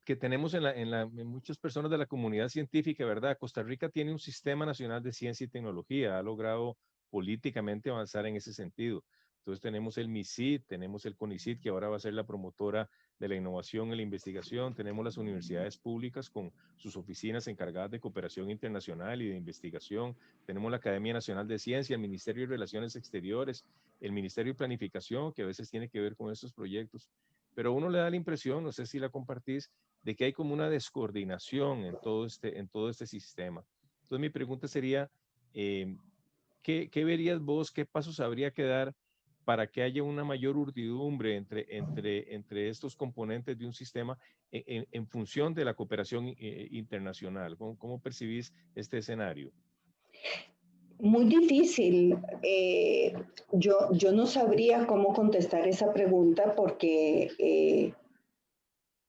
que tenemos en muchas personas de la comunidad científica, ¿verdad? Costa Rica tiene un sistema nacional de ciencia y tecnología, ha logrado políticamente avanzar en ese sentido. Entonces tenemos el MISID, tenemos el CONICIT, que ahora va a ser la promotora de la innovación y la investigación, tenemos las universidades públicas con sus oficinas encargadas de cooperación internacional y de investigación, tenemos la Academia Nacional de Ciencia, el Ministerio de Relaciones Exteriores, el Ministerio de Planificación, que a veces tiene que ver con estos proyectos, pero a uno le da la impresión, no sé si la compartís, de que hay como una descoordinación en todo este sistema. Entonces mi pregunta sería, ¿qué verías vos, qué pasos habría que dar para que haya una mayor urdidumbre entre estos componentes de un sistema en función de la cooperación internacional? ¿Cómo percibís este escenario?
Muy difícil. Yo no sabría cómo contestar esa pregunta porque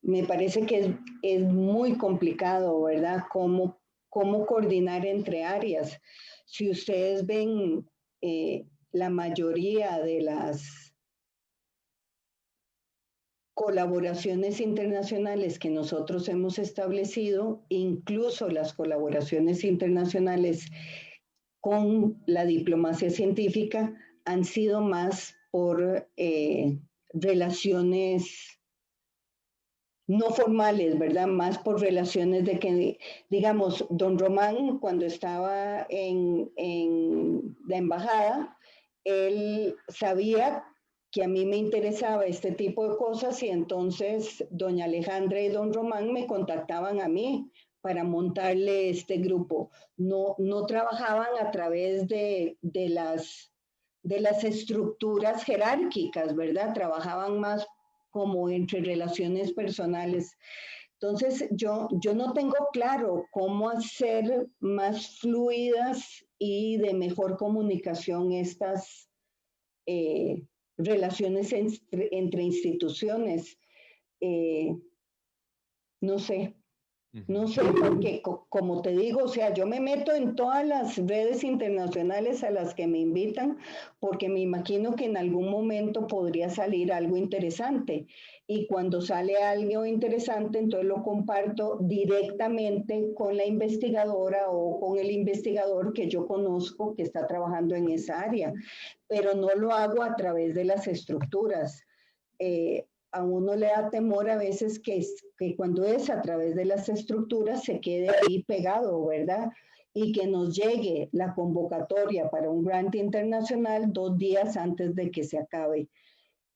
me parece que es muy complicado, ¿verdad? ¿Cómo coordinar entre áreas? Si ustedes ven la mayoría de las colaboraciones internacionales que nosotros hemos establecido, incluso las colaboraciones internacionales con la diplomacia científica, han sido más por relaciones no formales, ¿verdad? Más por relaciones de que, digamos, don Román, cuando estaba en la embajada, él sabía que a mí me interesaba este tipo de cosas y entonces doña Alejandra y don Román me contactaban a mí para montarle este grupo. No trabajaban a través de las estructuras jerárquicas, ¿verdad? Trabajaban más como entre relaciones personales. Entonces, yo no tengo claro cómo hacer más fluidas y de mejor comunicación estas relaciones entre instituciones. No sé, No sé, porque como te digo, o sea, yo me meto en todas las redes internacionales a las que me invitan, porque me imagino que en algún momento podría salir algo interesante. Y cuando sale algo interesante, entonces lo comparto directamente con la investigadora o con el investigador que yo conozco que está trabajando en esa área, pero no lo hago a través de las estructuras. A uno le da temor a veces que cuando es a través de las estructuras se quede ahí pegado, ¿verdad? Y que nos llegue la convocatoria para un grant internacional 2 días antes de que se acabe.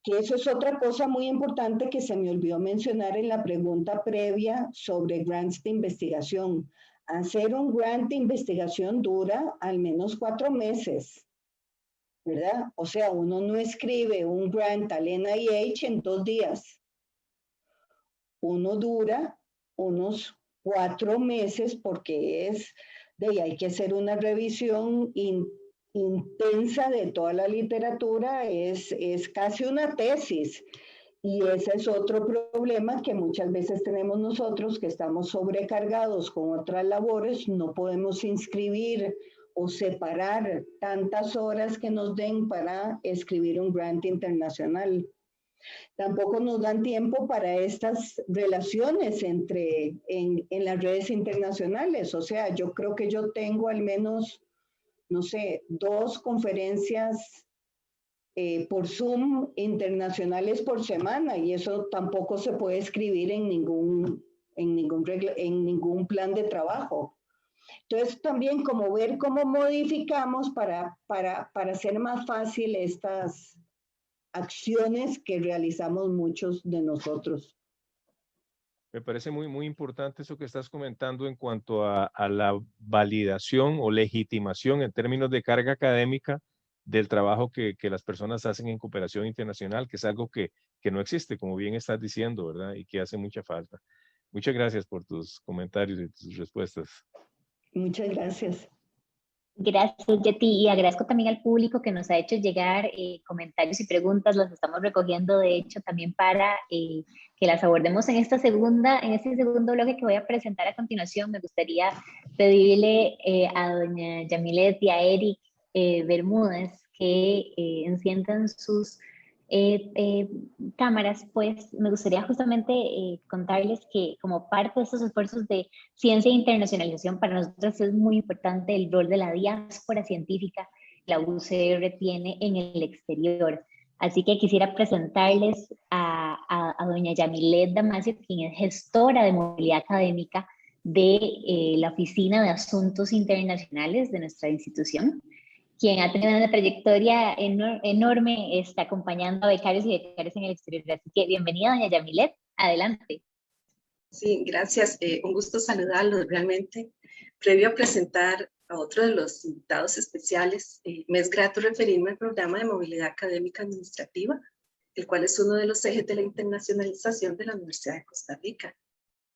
Que eso es otra cosa muy importante que se me olvidó mencionar en la pregunta previa sobre grants de investigación. Hacer un grant de investigación dura al menos 4 meses. ¿Verdad? O sea, uno no escribe un grant al NIH en 2 días. Uno dura unos 4 meses porque hay que hacer una revisión intensa de toda la literatura, es casi una tesis. Y ese es otro problema que muchas veces tenemos nosotros, que estamos sobrecargados con otras labores, no podemos inscribir o separar tantas horas que nos den para escribir un grant internacional. Tampoco nos dan tiempo para estas relaciones en las redes internacionales. O sea, yo creo que yo tengo al menos, no sé, 2 conferencias por Zoom internacionales por semana, y eso tampoco se puede escribir en ningún plan de trabajo. Entonces también como ver cómo modificamos para hacer más fácil estas acciones que realizamos muchos de nosotros.
Me parece muy, muy importante eso que estás comentando en cuanto a la validación o legitimación en términos de carga académica del trabajo que las personas hacen en cooperación internacional, que es algo que no existe, como bien estás diciendo, ¿verdad? Y que hace mucha falta. Muchas gracias por tus comentarios y tus respuestas.
Muchas gracias.
Gracias, Yeti, y agradezco también al público que nos ha hecho llegar comentarios y preguntas. Los estamos recogiendo, de hecho, también para que las abordemos en este segundo bloque que voy a presentar a continuación. Me gustaría pedirle a doña Yamilet y a Eric Bermúdez que enciendan sus cámaras. Pues me gustaría justamente contarles que como parte de estos esfuerzos de ciencia e internacionalización, para nosotros es muy importante el rol de la diáspora científica que la UCR tiene en el exterior. Así que quisiera presentarles a doña Yamilet Damasio, quien es gestora de movilidad académica de la Oficina de Asuntos Internacionales de nuestra institución, quien ha tenido una trayectoria enorme, está acompañando a becarios y becarias en el exterior. Así que bienvenida, doña Yamilet, adelante.
Sí, gracias. Un gusto saludarlos realmente. Previo a presentar a otro de los invitados especiales, me es grato referirme al programa de movilidad académica administrativa, el cual es uno de los ejes de la internacionalización de la Universidad de Costa Rica.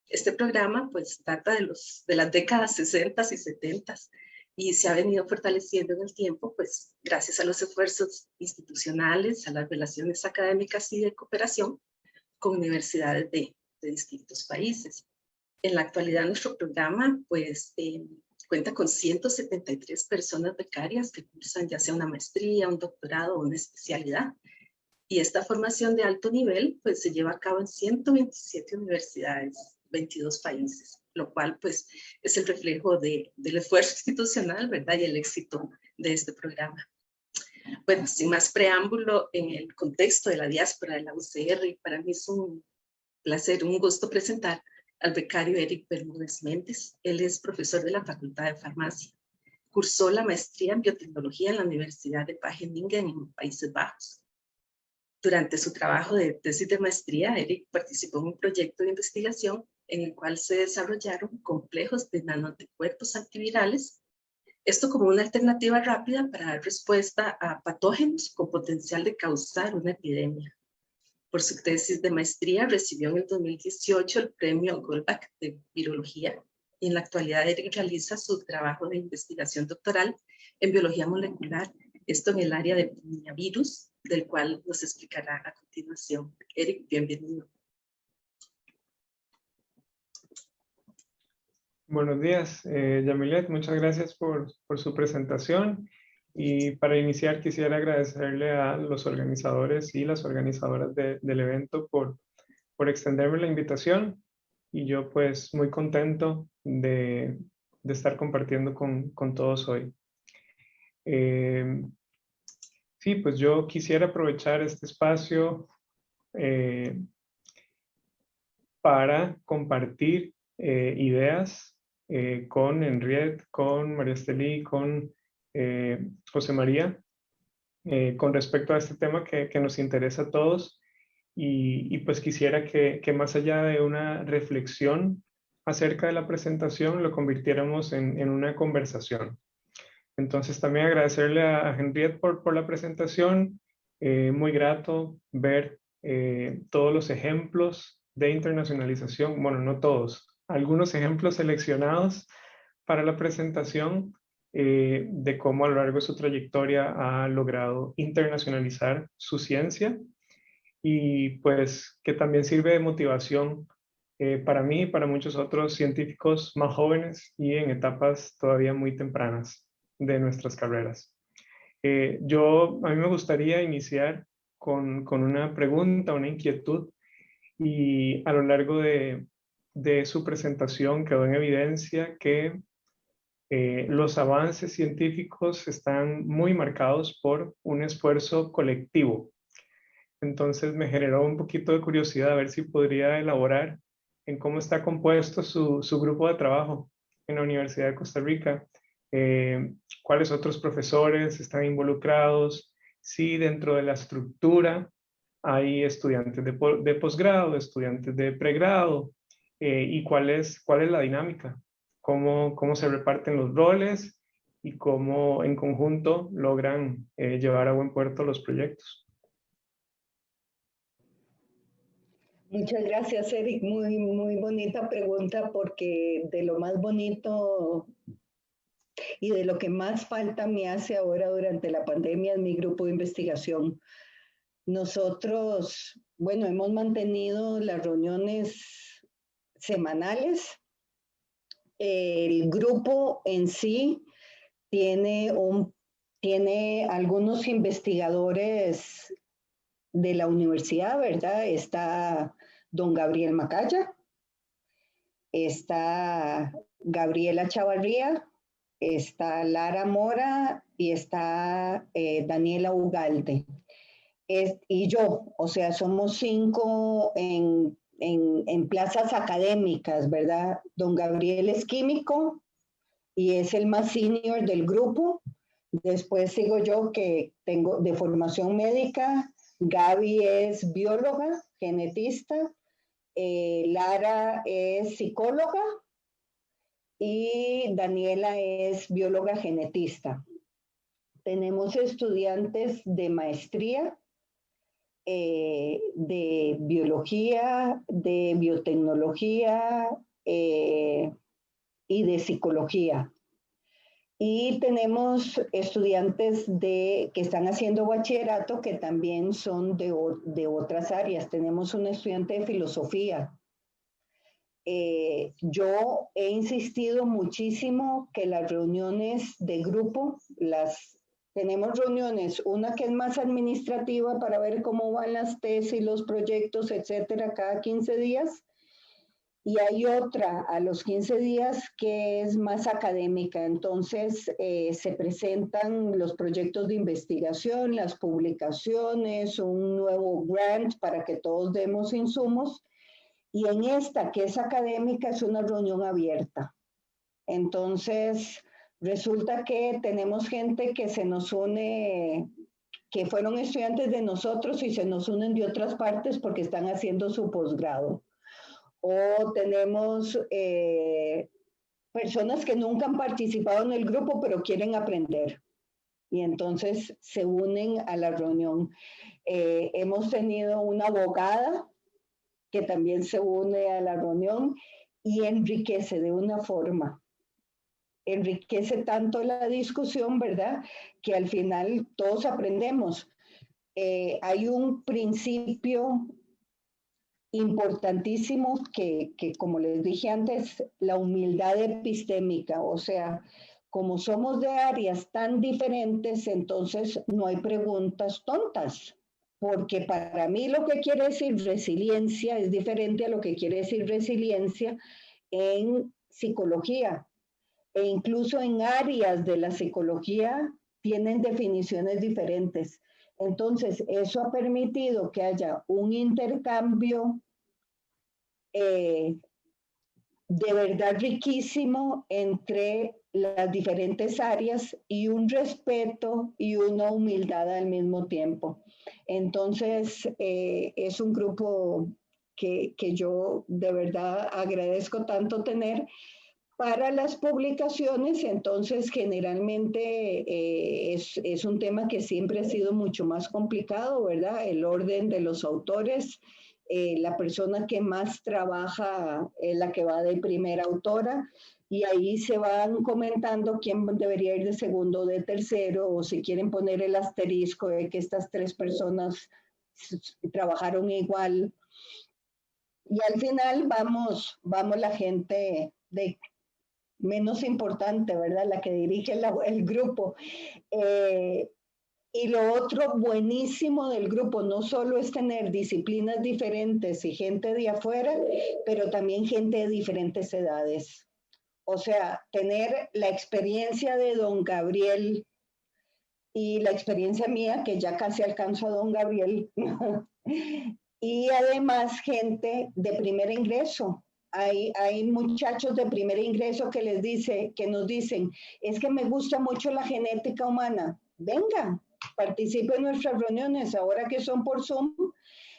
Este programa pues data de las décadas 60 y 70 y se ha venido fortaleciendo en el tiempo, pues gracias a los esfuerzos institucionales, a las relaciones académicas y de cooperación con universidades de distintos países. En la actualidad nuestro programa pues cuenta con 173 personas becarias que cursan ya sea una maestría, un doctorado o una especialidad. Y esta formación de alto nivel pues se lleva a cabo en 127 universidades, 22 países, lo cual pues es el reflejo del esfuerzo institucional, ¿verdad? Y el éxito de este programa. Bueno, sin más preámbulo, en el contexto de la diáspora de la UCR, para mí es un placer, un gusto presentar al becario Eric Bermúdez Méndez. Él es profesor de la Facultad de Farmacia. Cursó la maestría en biotecnología en la Universidad de Wageningen en Países Bajos. Durante su trabajo de tesis de maestría, Eric participó en un proyecto de investigación en el cual se desarrollaron complejos de nanoanticuerpos antivirales, esto como una alternativa rápida para dar respuesta a patógenos con potencial de causar una epidemia. Por su tesis de maestría recibió en el 2018 el premio Goldbach de virología y en la actualidad Eric realiza su trabajo de investigación doctoral en biología molecular, esto en el área de virus, del cual nos explicará a continuación. Eric, bienvenido.
Buenos días, Yamilet, muchas gracias por su presentación. Y para iniciar quisiera agradecerle a los organizadores y las organizadoras del evento por extenderme la invitación. Y yo pues muy contento de estar compartiendo con todos hoy. Sí, pues yo quisiera aprovechar este espacio para compartir ideas con Henriette, con María Estelí, con José María, con respecto a este tema que nos interesa a todos. Y pues quisiera que más allá de una reflexión acerca de la presentación, lo convirtiéramos en una conversación. Entonces también agradecerle a Henriette por la presentación. Muy grato ver todos los ejemplos de internacionalización, bueno, no todos, algunos ejemplos seleccionados para la presentación de cómo a lo largo de su trayectoria ha logrado internacionalizar su ciencia y pues que también sirve de motivación para mí y para muchos otros científicos más jóvenes y en etapas todavía muy tempranas de nuestras carreras. A mí me gustaría iniciar con una pregunta, una inquietud, y a lo largo de su presentación quedó en evidencia que los avances científicos están muy marcados por un esfuerzo colectivo. Entonces me generó un poquito de curiosidad a ver si podría elaborar en cómo está compuesto su grupo de trabajo en la Universidad de Costa Rica, cuáles otros profesores están involucrados, si dentro de la estructura hay estudiantes de posgrado, estudiantes de pregrado, y cuál es la dinámica, cómo se reparten los roles y cómo en conjunto logran llevar a buen puerto los proyectos.
Muchas gracias, Eric. Muy, muy bonita pregunta porque de lo más bonito y de lo que más falta me hace ahora durante la pandemia es mi grupo de investigación. Nosotros, bueno, hemos mantenido las reuniones semanales. El grupo en sí tiene algunos investigadores de la universidad, ¿verdad? Está don Gabriel Macaya, está Gabriela Chavarría, está Lara Mora y está Daniela Ugalde. Y yo, o sea, somos 5 en plazas académicas, ¿verdad? Don Gabriel es químico y es el más senior del grupo. Después sigo yo, que tengo de formación médica. Gaby es bióloga, genetista. Lara es psicóloga y Daniela es bióloga genetista. Tenemos estudiantes de maestría, de biología, de biotecnología y de psicología. Y tenemos estudiantes que están haciendo bachillerato que también son de otras áreas. Tenemos un estudiante de filosofía. Yo he insistido muchísimo que las reuniones de grupo, tenemos reuniones, una que es más administrativa para ver cómo van las tesis, los proyectos, etcétera, cada 15 días. Y hay otra a los 15 días que es más académica. Entonces se presentan los proyectos de investigación, las publicaciones, un nuevo grant para que todos demos insumos. Y en esta, que es académica, es una reunión abierta. Entonces resulta que tenemos gente que se nos une, que fueron estudiantes de nosotros y se nos unen de otras partes porque están haciendo su posgrado. O tenemos personas que nunca han participado en el grupo pero quieren aprender y entonces se unen a la reunión. Hemos tenido una abogada que también se une a la reunión y enriquece de una forma. Enriquece tanto la discusión, ¿verdad? Que al final todos aprendemos. Hay un principio importantísimo que, como les dije antes, la humildad epistémica, o sea, como somos de áreas tan diferentes, entonces no hay preguntas tontas, porque para mí lo que quiere decir resiliencia es diferente a lo que quiere decir resiliencia en psicología, e incluso en áreas de la psicología tienen definiciones diferentes. Entonces, eso ha permitido que haya un intercambio de verdad riquísimo entre las diferentes áreas y un respeto y una humildad al mismo tiempo. Entonces, es un grupo que yo de verdad agradezco tanto tener. Para las publicaciones, entonces, generalmente es un tema que siempre ha sido mucho más complicado, ¿verdad? El orden de los autores. La persona que más trabaja es la que va de primera autora, y ahí se van comentando quién debería ir de segundo o de tercero, o si quieren poner el asterisco de que estas tres personas trabajaron igual. Y al final vamos la gente de menos importante, ¿verdad? La que dirige el grupo. Y lo otro buenísimo del grupo no solo es tener disciplinas diferentes y gente de afuera, pero también gente de diferentes edades. O sea, tener la experiencia de don Gabriel y la experiencia mía, que ya casi alcanzo a don Gabriel, y además gente de primer ingreso. Hay muchachos de primer ingreso que nos dicen, es que me gusta mucho la genética humana. Venga, participe en nuestras reuniones, ahora que son por Zoom.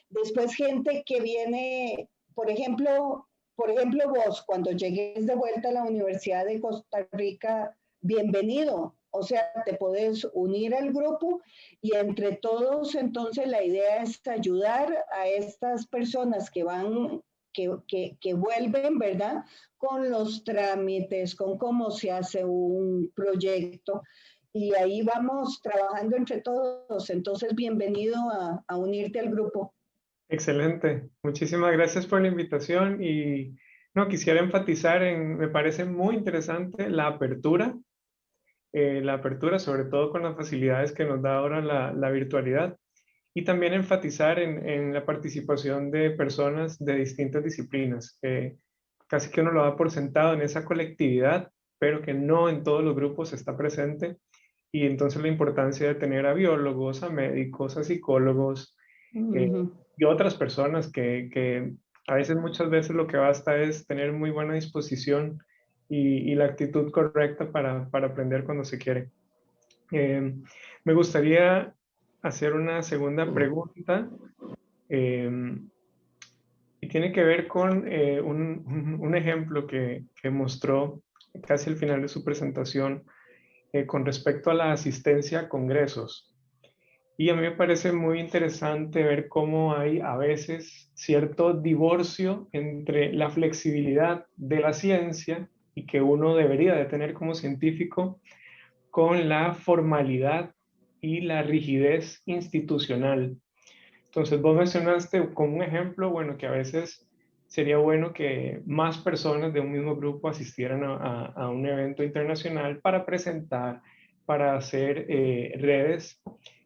Después gente que viene, por ejemplo vos, cuando llegues de vuelta a la Universidad de Costa Rica, bienvenido. O sea, te podés unir al grupo y entre todos, entonces la idea es ayudar a estas personas que van, que vuelven, ¿verdad? Con los trámites, con cómo se hace un proyecto. Y ahí vamos trabajando entre todos. Entonces, bienvenido a unirte al grupo.
Excelente. Muchísimas gracias por la invitación y no, quisiera enfatizar me parece muy interesante la apertura sobre todo con las facilidades que nos da ahora la virtualidad, y también enfatizar en la participación de personas de distintas disciplinas. Casi que uno lo da por sentado en esa colectividad, pero que no en todos los grupos está presente, y entonces la importancia de tener a biólogos, a médicos, a psicólogos y otras personas que a veces, muchas veces lo que basta es tener muy buena disposición y la actitud correcta para aprender cuando se quiere. Me gustaría hacer una segunda pregunta y tiene que ver con un ejemplo que mostró casi al final de su presentación con respecto a la asistencia a congresos. Y a mí me parece muy interesante ver cómo hay a veces cierto divorcio entre la flexibilidad de la ciencia y que uno debería de tener como científico con la formalidad y la rigidez institucional. Entonces vos mencionaste como un ejemplo, bueno, que a veces sería bueno que más personas de un mismo grupo asistieran a un evento internacional para presentar, para hacer redes,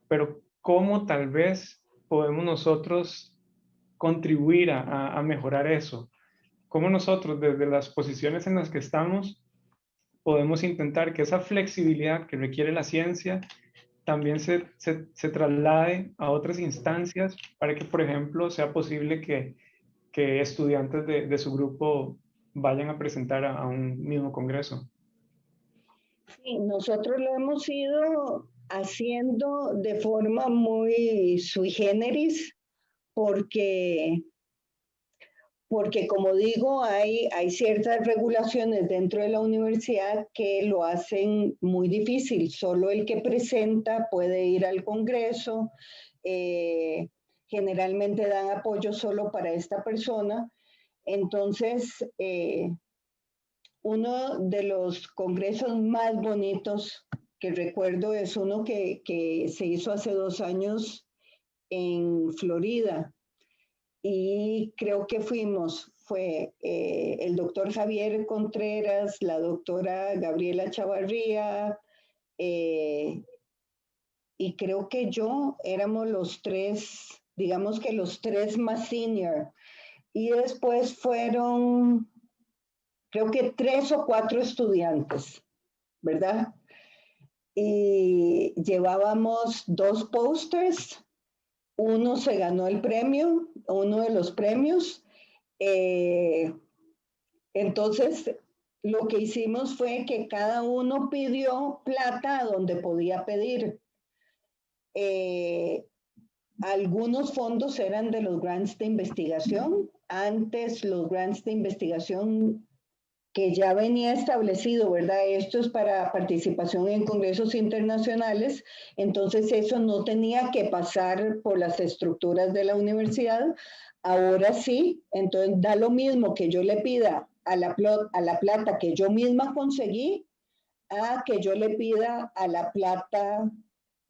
pero ¿cómo tal vez podemos nosotros contribuir a mejorar eso? ¿Cómo nosotros desde las posiciones en las que estamos podemos intentar que esa flexibilidad que requiere la ciencia también se traslade a otras instancias para que, por ejemplo, sea posible que estudiantes de su grupo vayan a presentar a un mismo congreso?
Sí, nosotros lo hemos ido haciendo de forma muy sui generis, porque como digo, hay ciertas regulaciones dentro de la universidad que lo hacen muy difícil. Solo el que presenta puede ir al congreso. Generalmente dan apoyo solo para esta persona. Entonces, uno de los congresos más bonitos que recuerdo es uno que se hizo hace 2 años en Florida. y creo que fue el doctor Javier Contreras, la doctora Gabriela Chavarría, y creo que yo éramos los tres, digamos que los tres más senior. Y después fueron, creo que 3 o 4 estudiantes, ¿verdad? Y llevábamos 2 pósters, uno se ganó el premio, uno de los premios. Entonces, lo que hicimos fue que cada uno pidió plata donde podía pedir. Algunos fondos eran de los grants de investigación. Antes los grants de investigación que ya venía establecido, ¿verdad? Esto es para participación en congresos internacionales, entonces eso no tenía que pasar por las estructuras de la universidad. Ahora sí, entonces da lo mismo que yo le pida a la plata que yo misma conseguí, a que yo le pida a la plata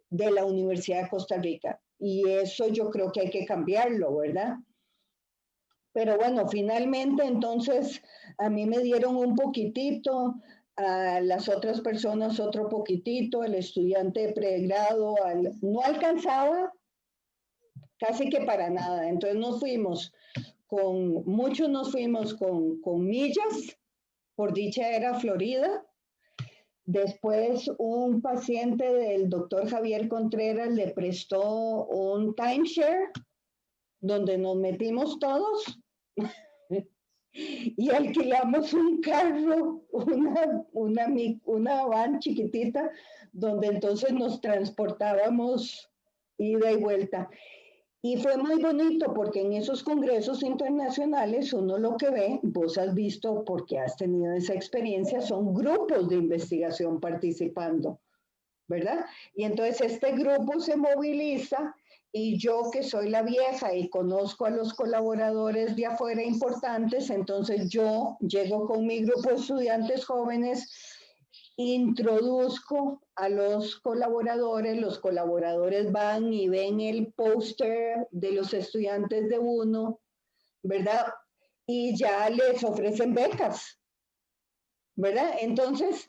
de la Universidad de Costa Rica. Y eso yo creo que hay que cambiarlo, ¿verdad? Pero bueno, finalmente entonces a mí me dieron un poquitito, a las otras personas otro poquitito, el estudiante de pregrado no alcanzaba casi que para nada. Entonces muchos nos fuimos con millas, por dicha era Florida. Después un paciente del doctor Javier Contreras le prestó un timeshare donde nos metimos todos y alquilamos un carro, una van chiquitita, donde entonces nos transportábamos ida y vuelta. Y fue muy bonito porque en esos congresos internacionales uno lo que ve, vos has visto porque has tenido esa experiencia, son grupos de investigación participando, ¿verdad? Y entonces este grupo se moviliza y yo que soy la vieja y conozco a los colaboradores de afuera importantes, entonces yo llego con mi grupo de estudiantes jóvenes, introduzco a los colaboradores van y ven el póster de los estudiantes de uno, ¿verdad? Y ya les ofrecen becas, ¿verdad? Entonces,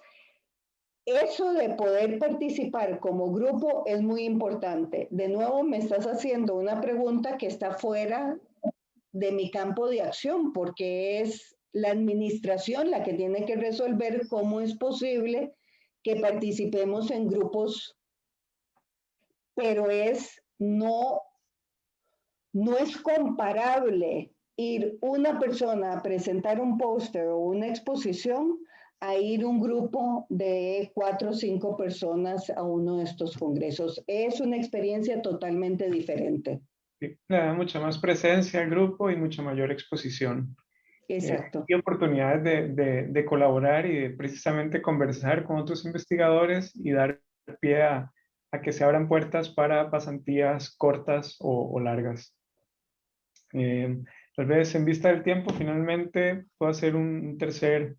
eso de poder participar como grupo es muy importante. De nuevo, me estás haciendo una pregunta que está fuera de mi campo de acción, porque es la administración la que tiene que resolver cómo es posible que participemos en grupos, pero no es comparable ir una persona a presentar un póster o una exposición a ir un grupo de 4 o 5 personas a uno de estos congresos. Es una experiencia totalmente diferente.
Sí, le da mucha más presencia al grupo y mucha mayor exposición.
Exacto.
Y oportunidades de colaborar y de precisamente conversar con otros investigadores y dar pie a que se abran puertas para pasantías cortas o largas. Tal vez en vista del tiempo, finalmente puedo hacer un tercer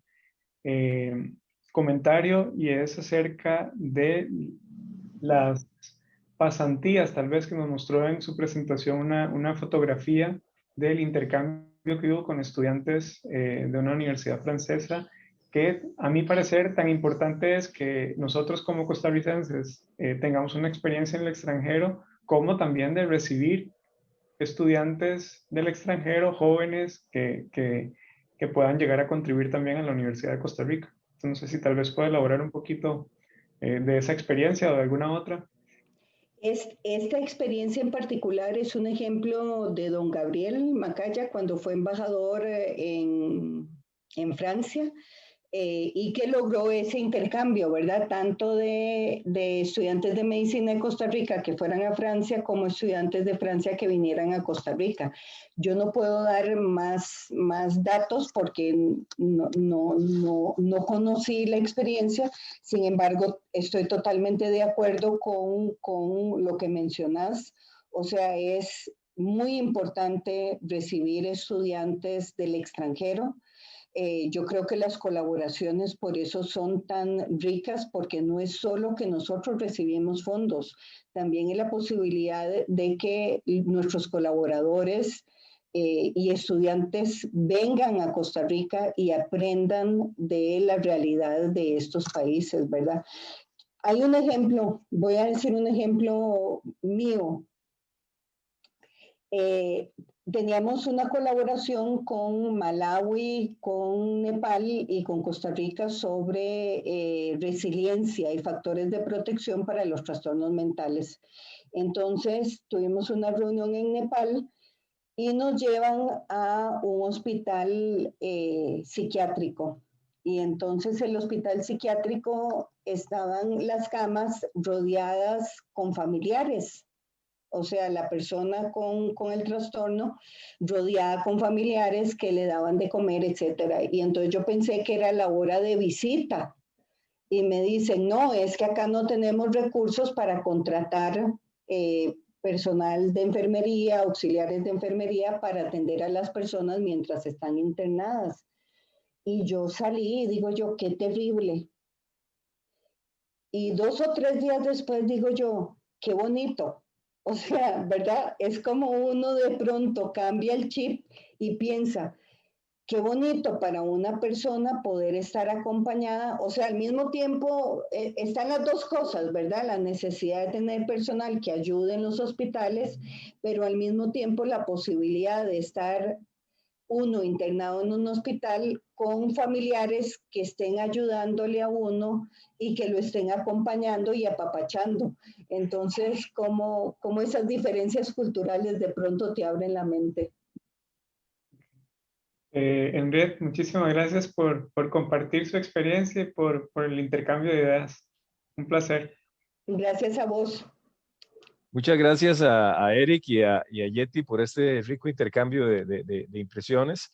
comentario y es acerca de las pasantías, tal vez que nos mostró en su presentación una fotografía del intercambio que hubo con estudiantes de una universidad francesa, que a mi parecer tan importante es que nosotros como costarricenses tengamos una experiencia en el extranjero, como también de recibir estudiantes del extranjero, jóvenes que puedan llegar a contribuir también a la Universidad de Costa Rica. Entonces, no sé si tal vez pueda elaborar un poquito de esa experiencia o de alguna otra.
Esta experiencia en particular es un ejemplo de don Gabriel Macaya cuando fue embajador en Francia. Y que logró ese intercambio, ¿verdad? Tanto de estudiantes de medicina de Costa Rica que fueran a Francia como estudiantes de Francia que vinieran a Costa Rica. Yo no puedo dar más datos porque no conocí la experiencia, sin embargo, estoy totalmente de acuerdo con lo que mencionas. O sea, es muy importante recibir estudiantes del extranjero. Yo creo que las colaboraciones por eso son tan ricas, porque no es solo que nosotros recibimos fondos, también es la posibilidad de que nuestros colaboradores y estudiantes vengan a Costa Rica y aprendan de la realidad de estos países, ¿verdad? Hay un ejemplo, voy a decir un ejemplo mío. Teníamos una colaboración con Malawi, con Nepal y con Costa Rica sobre resiliencia y factores de protección para los trastornos mentales. Entonces tuvimos una reunión en Nepal y nos llevan a un hospital psiquiátrico. Y entonces el hospital psiquiátrico estaban las camas rodeadas con familiares. O sea, la persona con el trastorno rodeada con familiares que le daban de comer, etcétera. Y entonces yo pensé que era la hora de visita. Y me dicen, no, es que acá no tenemos recursos para contratar personal de enfermería, auxiliares de enfermería para atender a las personas mientras están internadas. Y yo salí y digo yo, qué terrible. Y 2 o 3 días después digo yo, qué bonito. O sea, ¿verdad? Es como uno de pronto cambia el chip y piensa, qué bonito para una persona poder estar acompañada. O sea, al mismo tiempo están las dos cosas, ¿verdad? La necesidad de tener personal que ayude en los hospitales, pero al mismo tiempo la posibilidad de estar uno internado en un hospital con familiares que estén ayudándole a uno y que lo estén acompañando y apapachando. Entonces, como esas diferencias culturales de pronto te abren la mente.
Henriette, muchísimas gracias por compartir su experiencia y por el intercambio de ideas. Un placer.
Gracias a vos.
Muchas gracias a Eric y a Yeti por este rico intercambio de impresiones.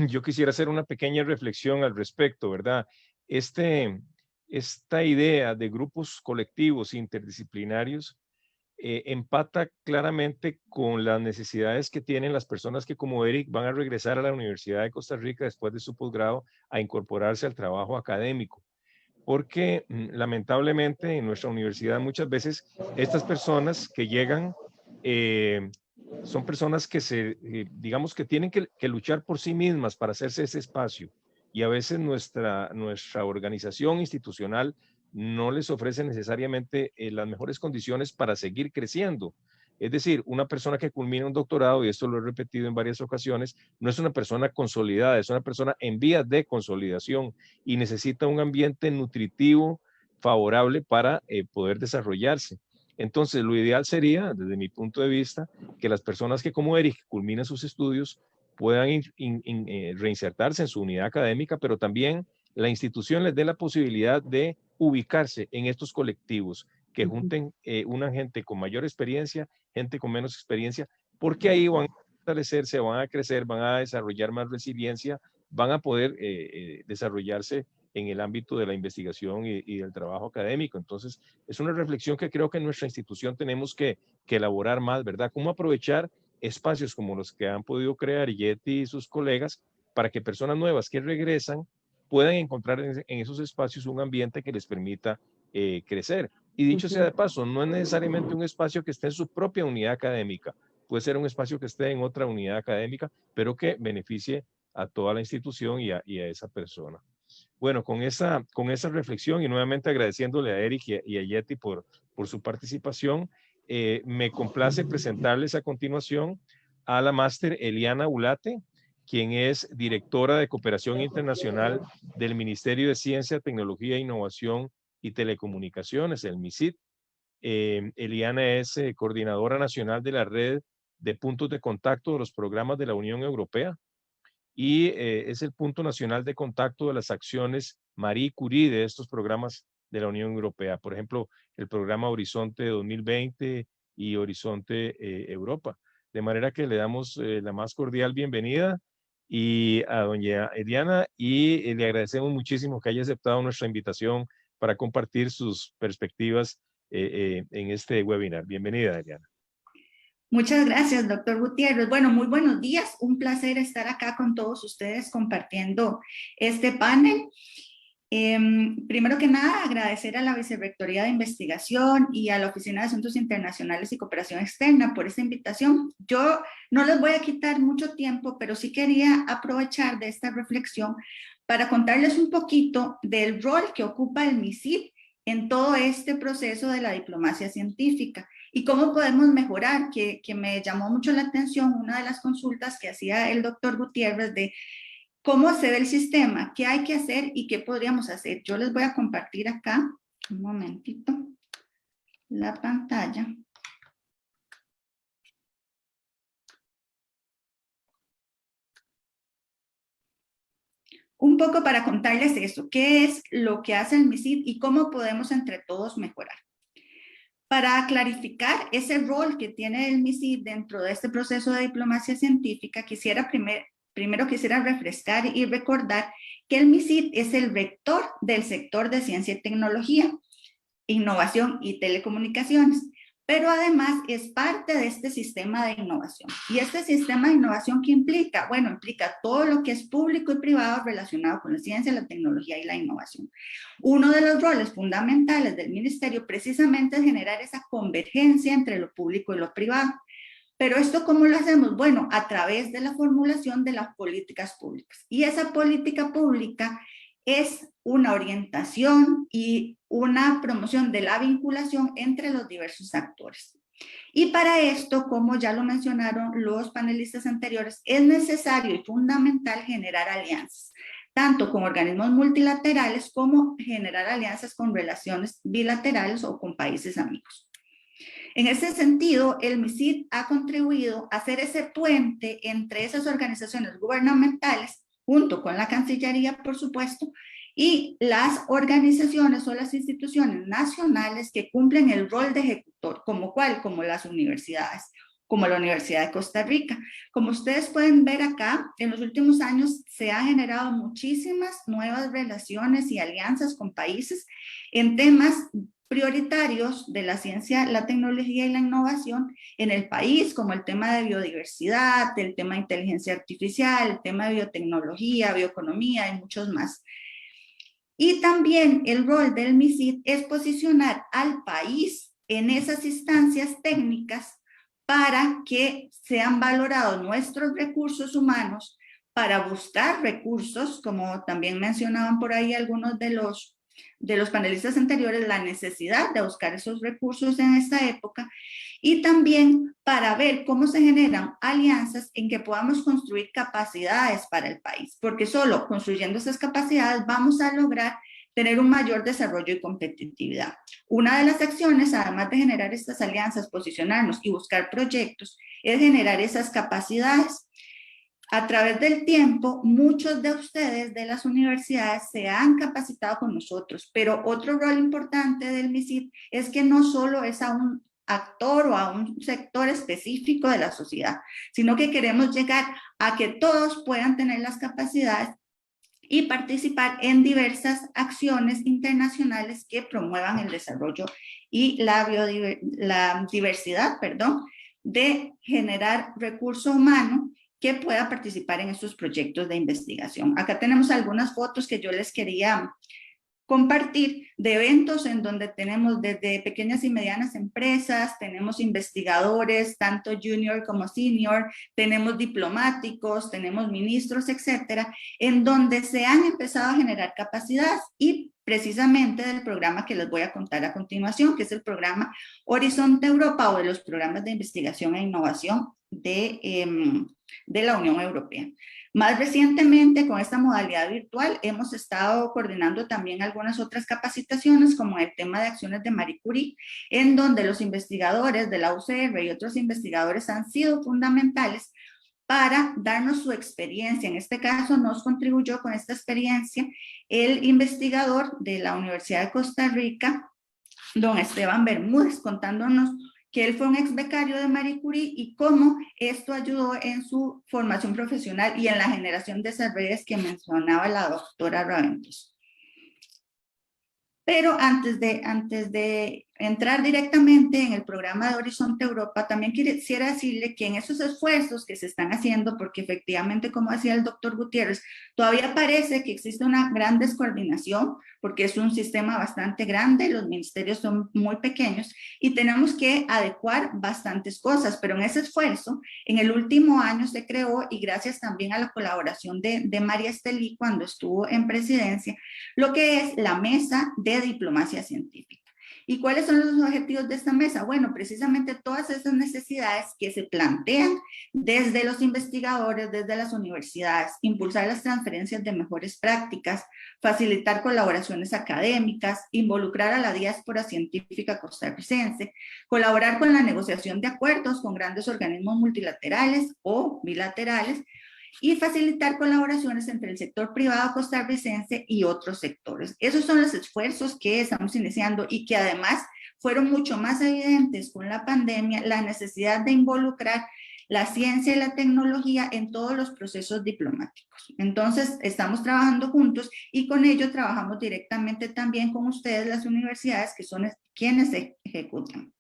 Yo quisiera hacer una pequeña reflexión al respecto, ¿verdad? Esta idea de grupos colectivos interdisciplinarios empata claramente con las necesidades que tienen las personas que, como Eric, van a regresar a la Universidad de Costa Rica después de su posgrado a incorporarse al trabajo académico. Porque lamentablemente en nuestra universidad muchas veces estas personas que llegan son personas que digamos que tienen que luchar por sí mismas para hacerse ese espacio. Y a veces nuestra organización institucional no les ofrece necesariamente las mejores condiciones para seguir creciendo. Es decir, una persona que culmina un doctorado, y esto lo he repetido en varias ocasiones, no es una persona consolidada, es una persona en vías de consolidación y necesita un ambiente nutritivo favorable para poder desarrollarse. Entonces, lo ideal sería, desde mi punto de vista, que las personas que como Eric culminan sus estudios puedan reinsertarse en su unidad académica, pero también la institución les dé la posibilidad de ubicarse en estos colectivos, que junten una gente con mayor experiencia, gente con menos experiencia, porque ahí van a fortalecerse, van a crecer, van a desarrollar más resiliencia, van a poder desarrollarse en el ámbito de la investigación y del trabajo académico. Entonces, es una reflexión que creo que en nuestra institución tenemos que elaborar más, ¿verdad? ¿Cómo aprovechar espacios como los que han podido crear Yeti y sus colegas para que personas nuevas que regresan puedan encontrar en esos espacios un ambiente que les permita crecer? Y dicho sea de paso, no es necesariamente un espacio que esté en su propia unidad académica, puede ser un espacio que esté en otra unidad académica, pero que beneficie a toda la institución y a esa persona. Bueno, con esa reflexión y nuevamente agradeciéndole a Eric y a Yeti por su participación, me complace presentarles a continuación a la máster Eliana Ulate, quien es directora de Cooperación Internacional del Ministerio de Ciencia, Tecnología, Innovación y Telecomunicaciones, el MICIT. Eliana es coordinadora nacional de la red de puntos de contacto de los programas de la Unión Europea y es el punto nacional de contacto de las acciones Marie Curie de estos programas de la Unión Europea. Por ejemplo, el programa Horizonte 2020 y Horizonte Europa. De manera que le damos la más cordial bienvenida y a doña Eliana y le agradecemos muchísimo que haya aceptado nuestra invitación para compartir sus perspectivas en este webinar. Bienvenida, Eliana.
Muchas gracias, doctor Gutiérrez. Bueno, muy buenos días. Un placer estar acá con todos ustedes compartiendo este panel. Primero que nada, agradecer a la Vicerrectoría de Investigación y a la Oficina de Asuntos Internacionales y Cooperación Externa por esta invitación. Yo no les voy a quitar mucho tiempo, pero sí quería aprovechar de esta reflexión para contarles un poquito del rol que ocupa el MISID en todo este proceso de la diplomacia científica y cómo podemos mejorar, que me llamó mucho la atención una de las consultas que hacía el doctor Gutiérrez de cómo se ve el sistema, qué hay que hacer y qué podríamos hacer. Yo les voy a compartir acá, un momentito, la pantalla. Un poco para contarles eso, qué es lo que hace el MISID y cómo podemos entre todos mejorar. Para clarificar ese rol que tiene el MISID dentro de este proceso de diplomacia científica, primero quisiera refrescar y recordar que el MISID es el rector del sector de ciencia y tecnología, innovación y telecomunicaciones, pero además es parte de este sistema de innovación. ¿Y este sistema de innovación qué implica? Bueno, implica todo lo que es público y privado relacionado con la ciencia, la tecnología y la innovación. Uno de los roles fundamentales del ministerio precisamente es generar esa convergencia entre lo público y lo privado. Pero esto, ¿cómo lo hacemos? Bueno, a través de la formulación de las políticas públicas. Y esa política pública es una orientación y una promoción de la vinculación entre los diversos actores. Y para esto, como ya lo mencionaron los panelistas anteriores, es necesario y fundamental generar alianzas, tanto con organismos multilaterales como generar alianzas con relaciones bilaterales o con países amigos. En ese sentido, el MISID ha contribuido a hacer ese puente entre esas organizaciones gubernamentales, junto con la Cancillería, por supuesto, y las organizaciones o las instituciones nacionales que cumplen el rol de ejecutor, como las universidades, como la Universidad de Costa Rica. Como ustedes pueden ver acá, en los últimos años se han generado muchísimas nuevas relaciones y alianzas con países en temas prioritarios de la ciencia, la tecnología y la innovación en el país, como el tema de biodiversidad, el tema de inteligencia artificial, el tema de biotecnología, bioeconomía y muchos más. Y también el rol del MISID es posicionar al país en esas instancias técnicas para que sean valorados nuestros recursos humanos, para buscar recursos, como también mencionaban por ahí algunos de los panelistas anteriores, la necesidad de buscar esos recursos en esta época, y también para ver cómo se generan alianzas en que podamos construir capacidades para el país, porque solo construyendo esas capacidades vamos a lograr tener un mayor desarrollo y competitividad. Una de las acciones, además de generar estas alianzas, posicionarnos y buscar proyectos, es generar esas capacidades. A través del tiempo, muchos de ustedes de las universidades se han capacitado con nosotros, pero otro rol importante del MISID es que no solo es a un actor o a un sector específico de la sociedad, sino que queremos llegar a que todos puedan tener las capacidades y participar en diversas acciones internacionales que promuevan el desarrollo y la diversidad, de generar recurso humano que pueda participar en estos proyectos de investigación. Acá tenemos algunas fotos que yo les quería compartir de eventos en donde tenemos desde pequeñas y medianas empresas, tenemos investigadores, tanto junior como senior, tenemos diplomáticos, tenemos ministros, etcétera, en donde se han empezado a generar capacidades y precisamente del programa que les voy a contar a continuación, que es el programa Horizonte Europa o de los programas de investigación e innovación de la Unión Europea. Más recientemente, con esta modalidad virtual, hemos estado coordinando también algunas otras capacitaciones, como el tema de acciones de Marie Curie, en donde los investigadores de la UCR y otros investigadores han sido fundamentales para darnos su experiencia. En este caso, nos contribuyó con esta experiencia el investigador de la Universidad de Costa Rica, don Esteban Bermúdez, contándonos que él fue un ex becario de Marie Curie y cómo esto ayudó en su formación profesional y en la generación de esas redes que mencionaba la doctora Raventós. Pero antes de entrar directamente en el programa de Horizonte Europa, también quisiera decirle que en esos esfuerzos que se están haciendo, porque efectivamente, como decía el doctor Gutiérrez, todavía parece que existe una gran descoordinación, porque es un sistema bastante grande, los ministerios son muy pequeños y tenemos que adecuar bastantes cosas, pero en ese esfuerzo, en el último año se creó, y gracias también a la colaboración de María Estelí cuando estuvo en presidencia, lo que es la Mesa de Diplomacia Científica. ¿Y cuáles son los objetivos de esta mesa? Bueno, precisamente todas esas necesidades que se plantean desde los investigadores, desde las universidades, impulsar las transferencias de mejores prácticas, facilitar colaboraciones académicas, involucrar a la diáspora científica costarricense, colaborar con la negociación de acuerdos con grandes organismos multilaterales o bilaterales, y facilitar colaboraciones entre el sector privado costarricense y otros sectores. Esos son los esfuerzos que estamos iniciando y que además fueron mucho más evidentes con la pandemia, la necesidad de involucrar la ciencia y la tecnología en todos los procesos diplomáticos. Entonces, estamos trabajando juntos y con ello trabajamos directamente también con ustedes, las universidades, que son quienes ejecutan.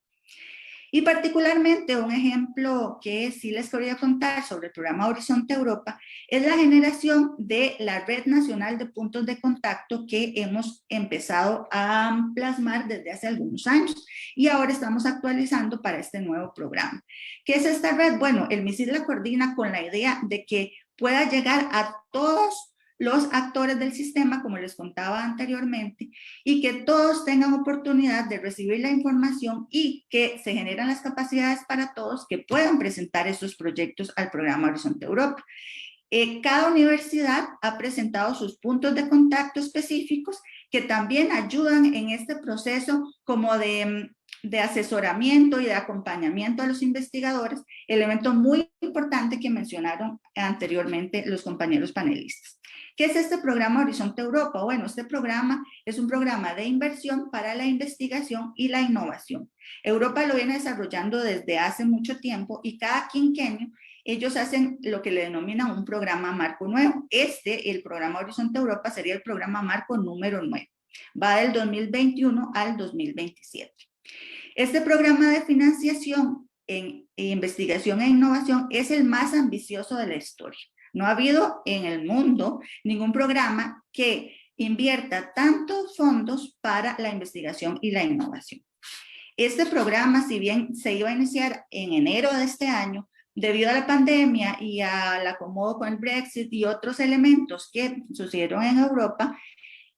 Y particularmente un ejemplo que sí les quería contar sobre el programa Horizonte Europa es la generación de la Red Nacional de Puntos de Contacto que hemos empezado a plasmar desde hace algunos años y ahora estamos actualizando para este nuevo programa. ¿Qué es esta red? Bueno, el MISID la coordina con la idea de que pueda llegar a todos los actores del sistema, como les contaba anteriormente, y que todos tengan oportunidad de recibir la información y que se generan las capacidades para todos que puedan presentar estos proyectos al programa Horizonte Europa. Cada universidad ha presentado sus puntos de contacto específicos que también ayudan en este proceso como de asesoramiento y de acompañamiento a los investigadores, elemento muy importante que mencionaron anteriormente los compañeros panelistas. ¿Qué es este programa Horizonte Europa? Bueno, este programa es un programa de inversión para la investigación y la innovación. Europa lo viene desarrollando desde hace mucho tiempo y cada quinquenio ellos hacen lo que le denominan un programa marco nuevo. El programa Horizonte Europa, sería el programa marco número 9. Va del 2021 al 2027. Este programa de financiación en investigación e innovación es el más ambicioso de la historia. No ha habido en el mundo ningún programa que invierta tantos fondos para la investigación y la innovación. Este programa, si bien se iba a iniciar en enero de este año, debido a la pandemia y al acomodo con el Brexit y otros elementos que sucedieron en Europa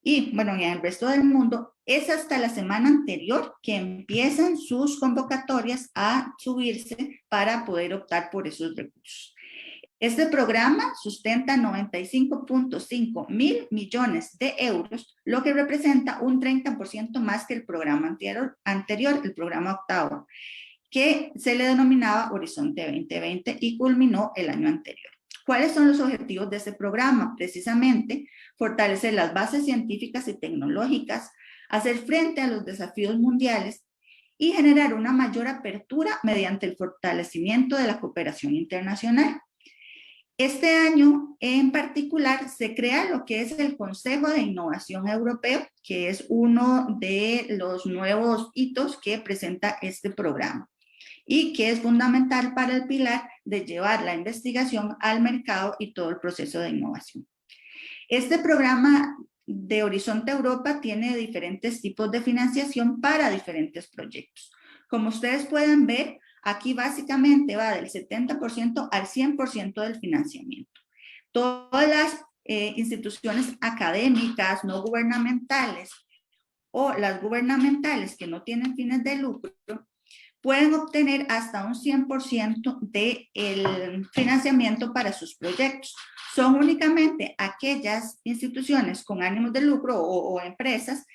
y, bueno, en el resto del mundo, es hasta la semana anterior que empiezan sus convocatorias a subirse para poder optar por esos recursos. Este programa sustenta 95.5 mil millones de euros, lo que representa un 30% más que el programa anterior, el programa octavo, que se le denominaba Horizonte 2020 y culminó el año anterior. ¿Cuáles son los objetivos de este programa? Precisamente, fortalecer las bases científicas y tecnológicas, hacer frente a los desafíos mundiales y generar una mayor apertura mediante el fortalecimiento de la cooperación internacional. Este año en particular se crea lo que es el Consejo de Innovación Europeo, que es uno de los nuevos hitos que presenta este programa y que es fundamental para el pilar de llevar la investigación al mercado y todo el proceso de innovación. Este programa de Horizonte Europa tiene diferentes tipos de financiación para diferentes proyectos. Como ustedes pueden ver, aquí básicamente va del 70% al 100% del financiamiento. Todas las instituciones académicas, no gubernamentales o las gubernamentales que no tienen fines de lucro pueden obtener hasta un 100% del financiamiento para sus proyectos. Son únicamente aquellas instituciones con ánimos de lucro o empresas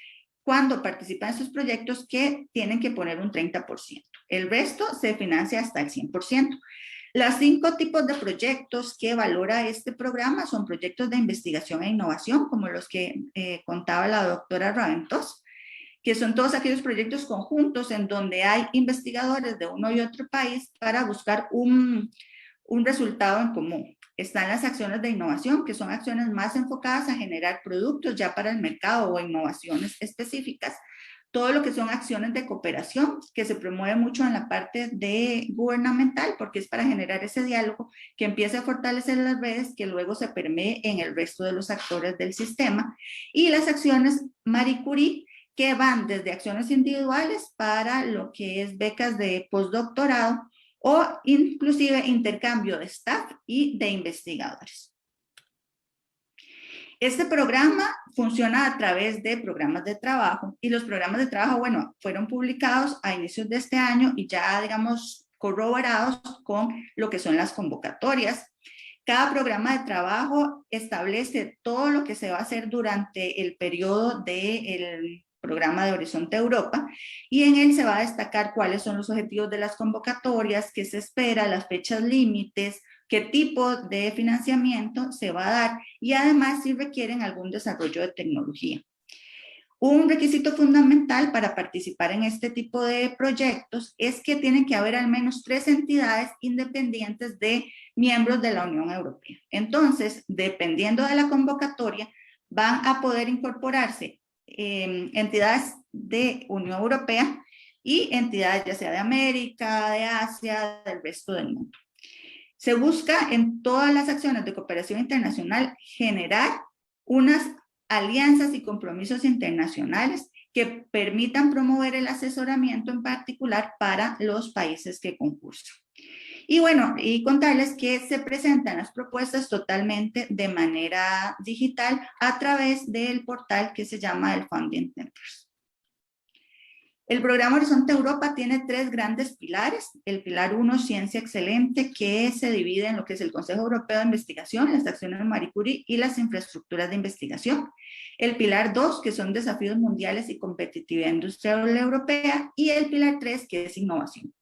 cuando participan en sus proyectos que tienen que poner un 30%. El resto se financia hasta el 100%. Los 5 tipos de proyectos que valora este programa son proyectos de investigación e innovación, como los que contaba la doctora Raventós, que son todos aquellos proyectos conjuntos en donde hay investigadores de uno y otro país para buscar un resultado en común. Están las acciones de innovación, que son acciones más enfocadas a generar productos ya para el mercado o innovaciones específicas todo lo que son acciones de cooperación, que se promueve mucho en la parte de gubernamental, porque es para generar ese diálogo que empiece a fortalecer las redes, que luego se permee en el resto de los actores del sistema, y las acciones Marie Curie, que van desde acciones individuales para lo que es becas de postdoctorado o inclusive intercambio de staff y de investigadores. Este programa funciona a través de programas de trabajo y los programas de trabajo, bueno, fueron publicados a inicios de este año y ya, digamos, corroborados con lo que son las convocatorias. Cada programa de trabajo establece todo lo que se va a hacer durante el periodo del programa de Horizonte Europa, y en él se va a destacar cuáles son los objetivos de las convocatorias, qué se espera, las fechas límites, qué tipo de financiamiento se va a dar, y además si requieren algún desarrollo de tecnología. Un requisito fundamental para participar en este tipo de proyectos es que tienen que haber al menos 3 entidades independientes de miembros de la Unión Europea. Entonces, dependiendo de la convocatoria, van a poder incorporarse entidades de Unión Europea y entidades ya sea de América, de Asia, del resto del mundo. Se busca en todas las acciones de cooperación internacional generar unas alianzas y compromisos internacionales que permitan promover el asesoramiento en particular para los países que concursan. Y bueno, y contarles que se presentan las propuestas totalmente de manera digital a través del portal que se llama el Funding Templates. El programa Horizonte Europa tiene 3 grandes pilares. El pilar 1, Ciencia Excelente, que se divide en lo que es el Consejo Europeo de Investigación, las acciones Marie Curie y las infraestructuras de investigación. El pilar 2, que son desafíos mundiales y competitividad industrial europea. Y el pilar 3, que es innovación.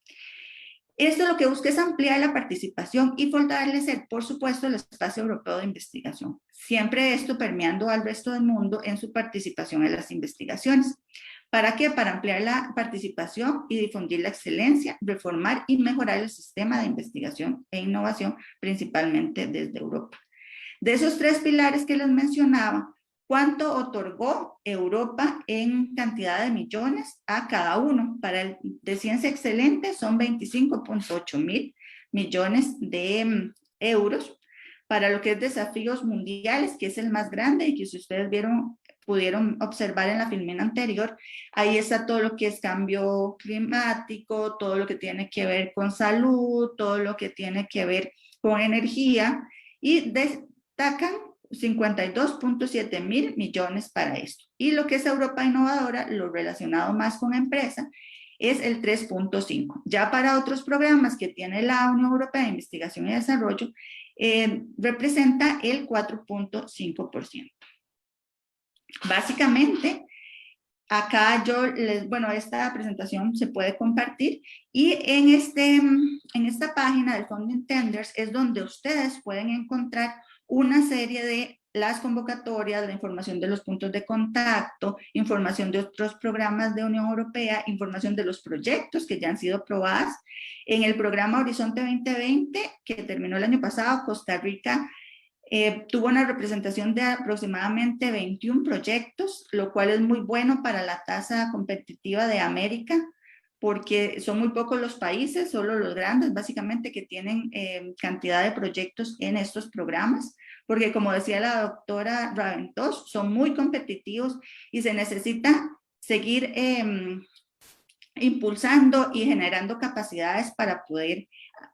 Esto lo que busca es ampliar la participación y fortalecer, por supuesto, el espacio europeo de investigación. Siempre esto permeando al resto del mundo en su participación en las investigaciones. ¿Para qué? Para ampliar la participación y difundir la excelencia, reformar y mejorar el sistema de investigación e innovación, principalmente desde Europa. De esos 3 pilares que les mencionaba, ¿cuánto otorgó Europa en cantidad de millones a cada uno? Para el de Ciencia Excelente son 25.8 mil millones de euros. Para lo que es Desafíos Mundiales, que es el más grande y que si ustedes pudieron observar en la filmina anterior, ahí está todo lo que es cambio climático, todo lo que tiene que ver con salud, todo lo que tiene que ver con energía, y destacan 52.7 mil millones para esto. Y lo que es Europa Innovadora, lo relacionado más con empresa, es el 3.5. Ya para otros programas que tiene la Unión Europea de Investigación y Desarrollo, representa el 4.5%. Básicamente, acá bueno, esta presentación se puede compartir y en esta página del Funding Tenders es donde ustedes pueden encontrar una serie de las convocatorias, la información de los puntos de contacto, información de otros programas de Unión Europea, información de los proyectos que ya han sido aprobados. En el programa Horizonte 2020, que terminó el año pasado, Costa Rica tuvo una representación de aproximadamente 21 proyectos, lo cual es muy bueno para la tasa competitiva de América, porque son muy pocos los países, solo los grandes básicamente que tienen cantidad de proyectos en estos programas, porque como decía la doctora Raventós, son muy competitivos y se necesita seguir impulsando y generando capacidades para poder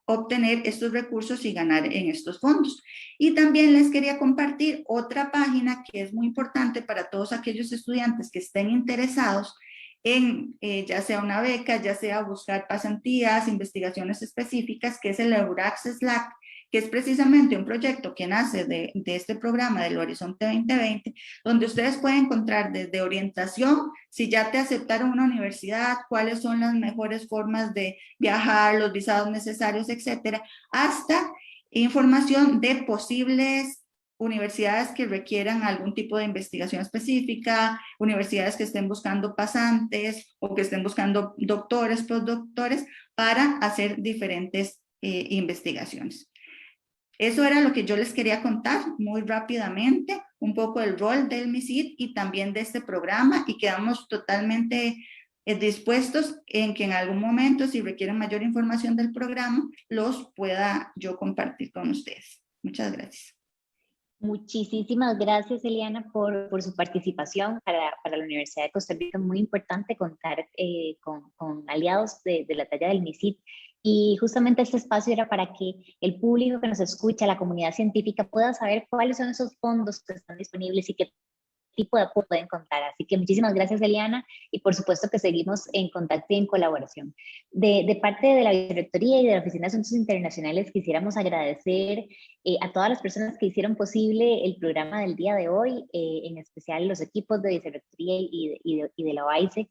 obtener estos recursos y ganar en estos fondos. Y también les quería compartir otra página que es muy importante para todos aquellos estudiantes que estén interesados en ya sea una beca, ya sea buscar pasantías, investigaciones específicas, que es el Euraccess LAC, que es precisamente un proyecto que nace de este programa del Horizonte 2020, donde ustedes pueden encontrar desde orientación, si ya te aceptaron una universidad, cuáles son las mejores formas de viajar, los visados necesarios, etcétera, hasta información de posibles universidades que requieran algún tipo de investigación específica, universidades que estén buscando pasantes o que estén buscando doctores, postdoctores, para hacer diferentes investigaciones. Eso era lo que yo les quería contar muy rápidamente, un poco el rol del MISID y también de este programa, y quedamos totalmente dispuestos en que en algún momento, si requieren mayor información del programa, los pueda yo compartir con ustedes. Muchas gracias.
Muchísimas gracias, Eliana, por su participación para la Universidad de Costa Rica. Es muy importante contar con aliados de la talla del MISID. Y justamente este espacio era para que el público que nos escucha, la comunidad científica, pueda saber cuáles son esos fondos que están disponibles y qué tipo de apoyo pueden contar. Así que muchísimas gracias, Eliana, y por supuesto que seguimos en contacto y en colaboración. De parte de la Vicerrectoría y de la Oficina de Asuntos Internacionales, quisiéramos agradecer a todas las personas que hicieron posible el programa del día de hoy, en especial los equipos de Vicerrectoría y de la OAICE,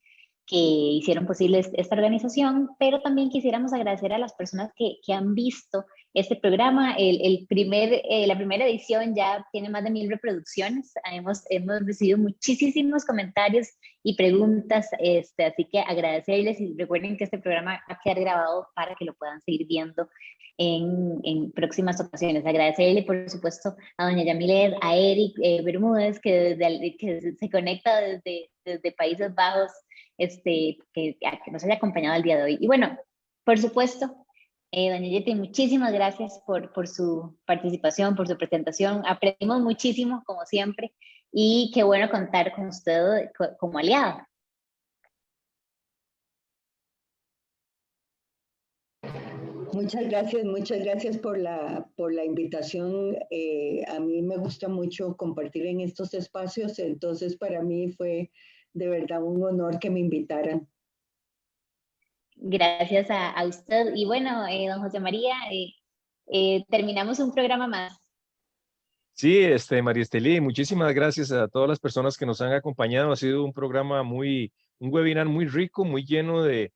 que hicieron posible esta organización, pero también quisiéramos agradecer a las personas que han visto este programa. La primera edición ya tiene más de 1000 reproducciones. Hemos recibido muchísimos comentarios y preguntas, así que agradecerles, y recuerden que este programa va a quedar grabado para que lo puedan seguir viendo en próximas ocasiones. Agradecerle, por supuesto, a doña Yamilet, a Eric Bermúdez, que se conecta desde Países Bajos, que nos haya acompañado el día de hoy. Y bueno, por supuesto, doña Yeti, muchísimas gracias por su participación, por su presentación. Aprendimos muchísimo, como siempre, y qué bueno contar con usted como aliado.
Muchas gracias por la invitación. A mí me gusta mucho compartir en estos espacios, entonces para mí fue de verdad un honor que me invitaran.
Gracias a usted. Y bueno, don José María, terminamos un programa más.
Sí, María Estelí, muchísimas gracias a todas las personas que nos han acompañado. Ha sido un programa un webinar muy rico, muy lleno de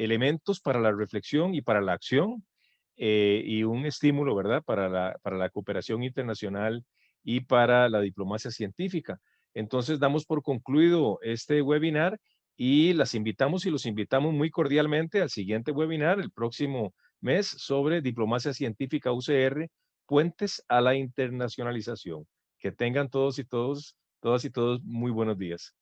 elementos para la reflexión y para la acción, y un estímulo, ¿verdad?, para la cooperación internacional y para la diplomacia científica. Entonces, damos por concluido este webinar y las invitamos y los invitamos muy cordialmente al siguiente webinar el próximo mes sobre diplomacia científica UCR, puentes a la internacionalización. Que tengan todas y todos muy buenos días.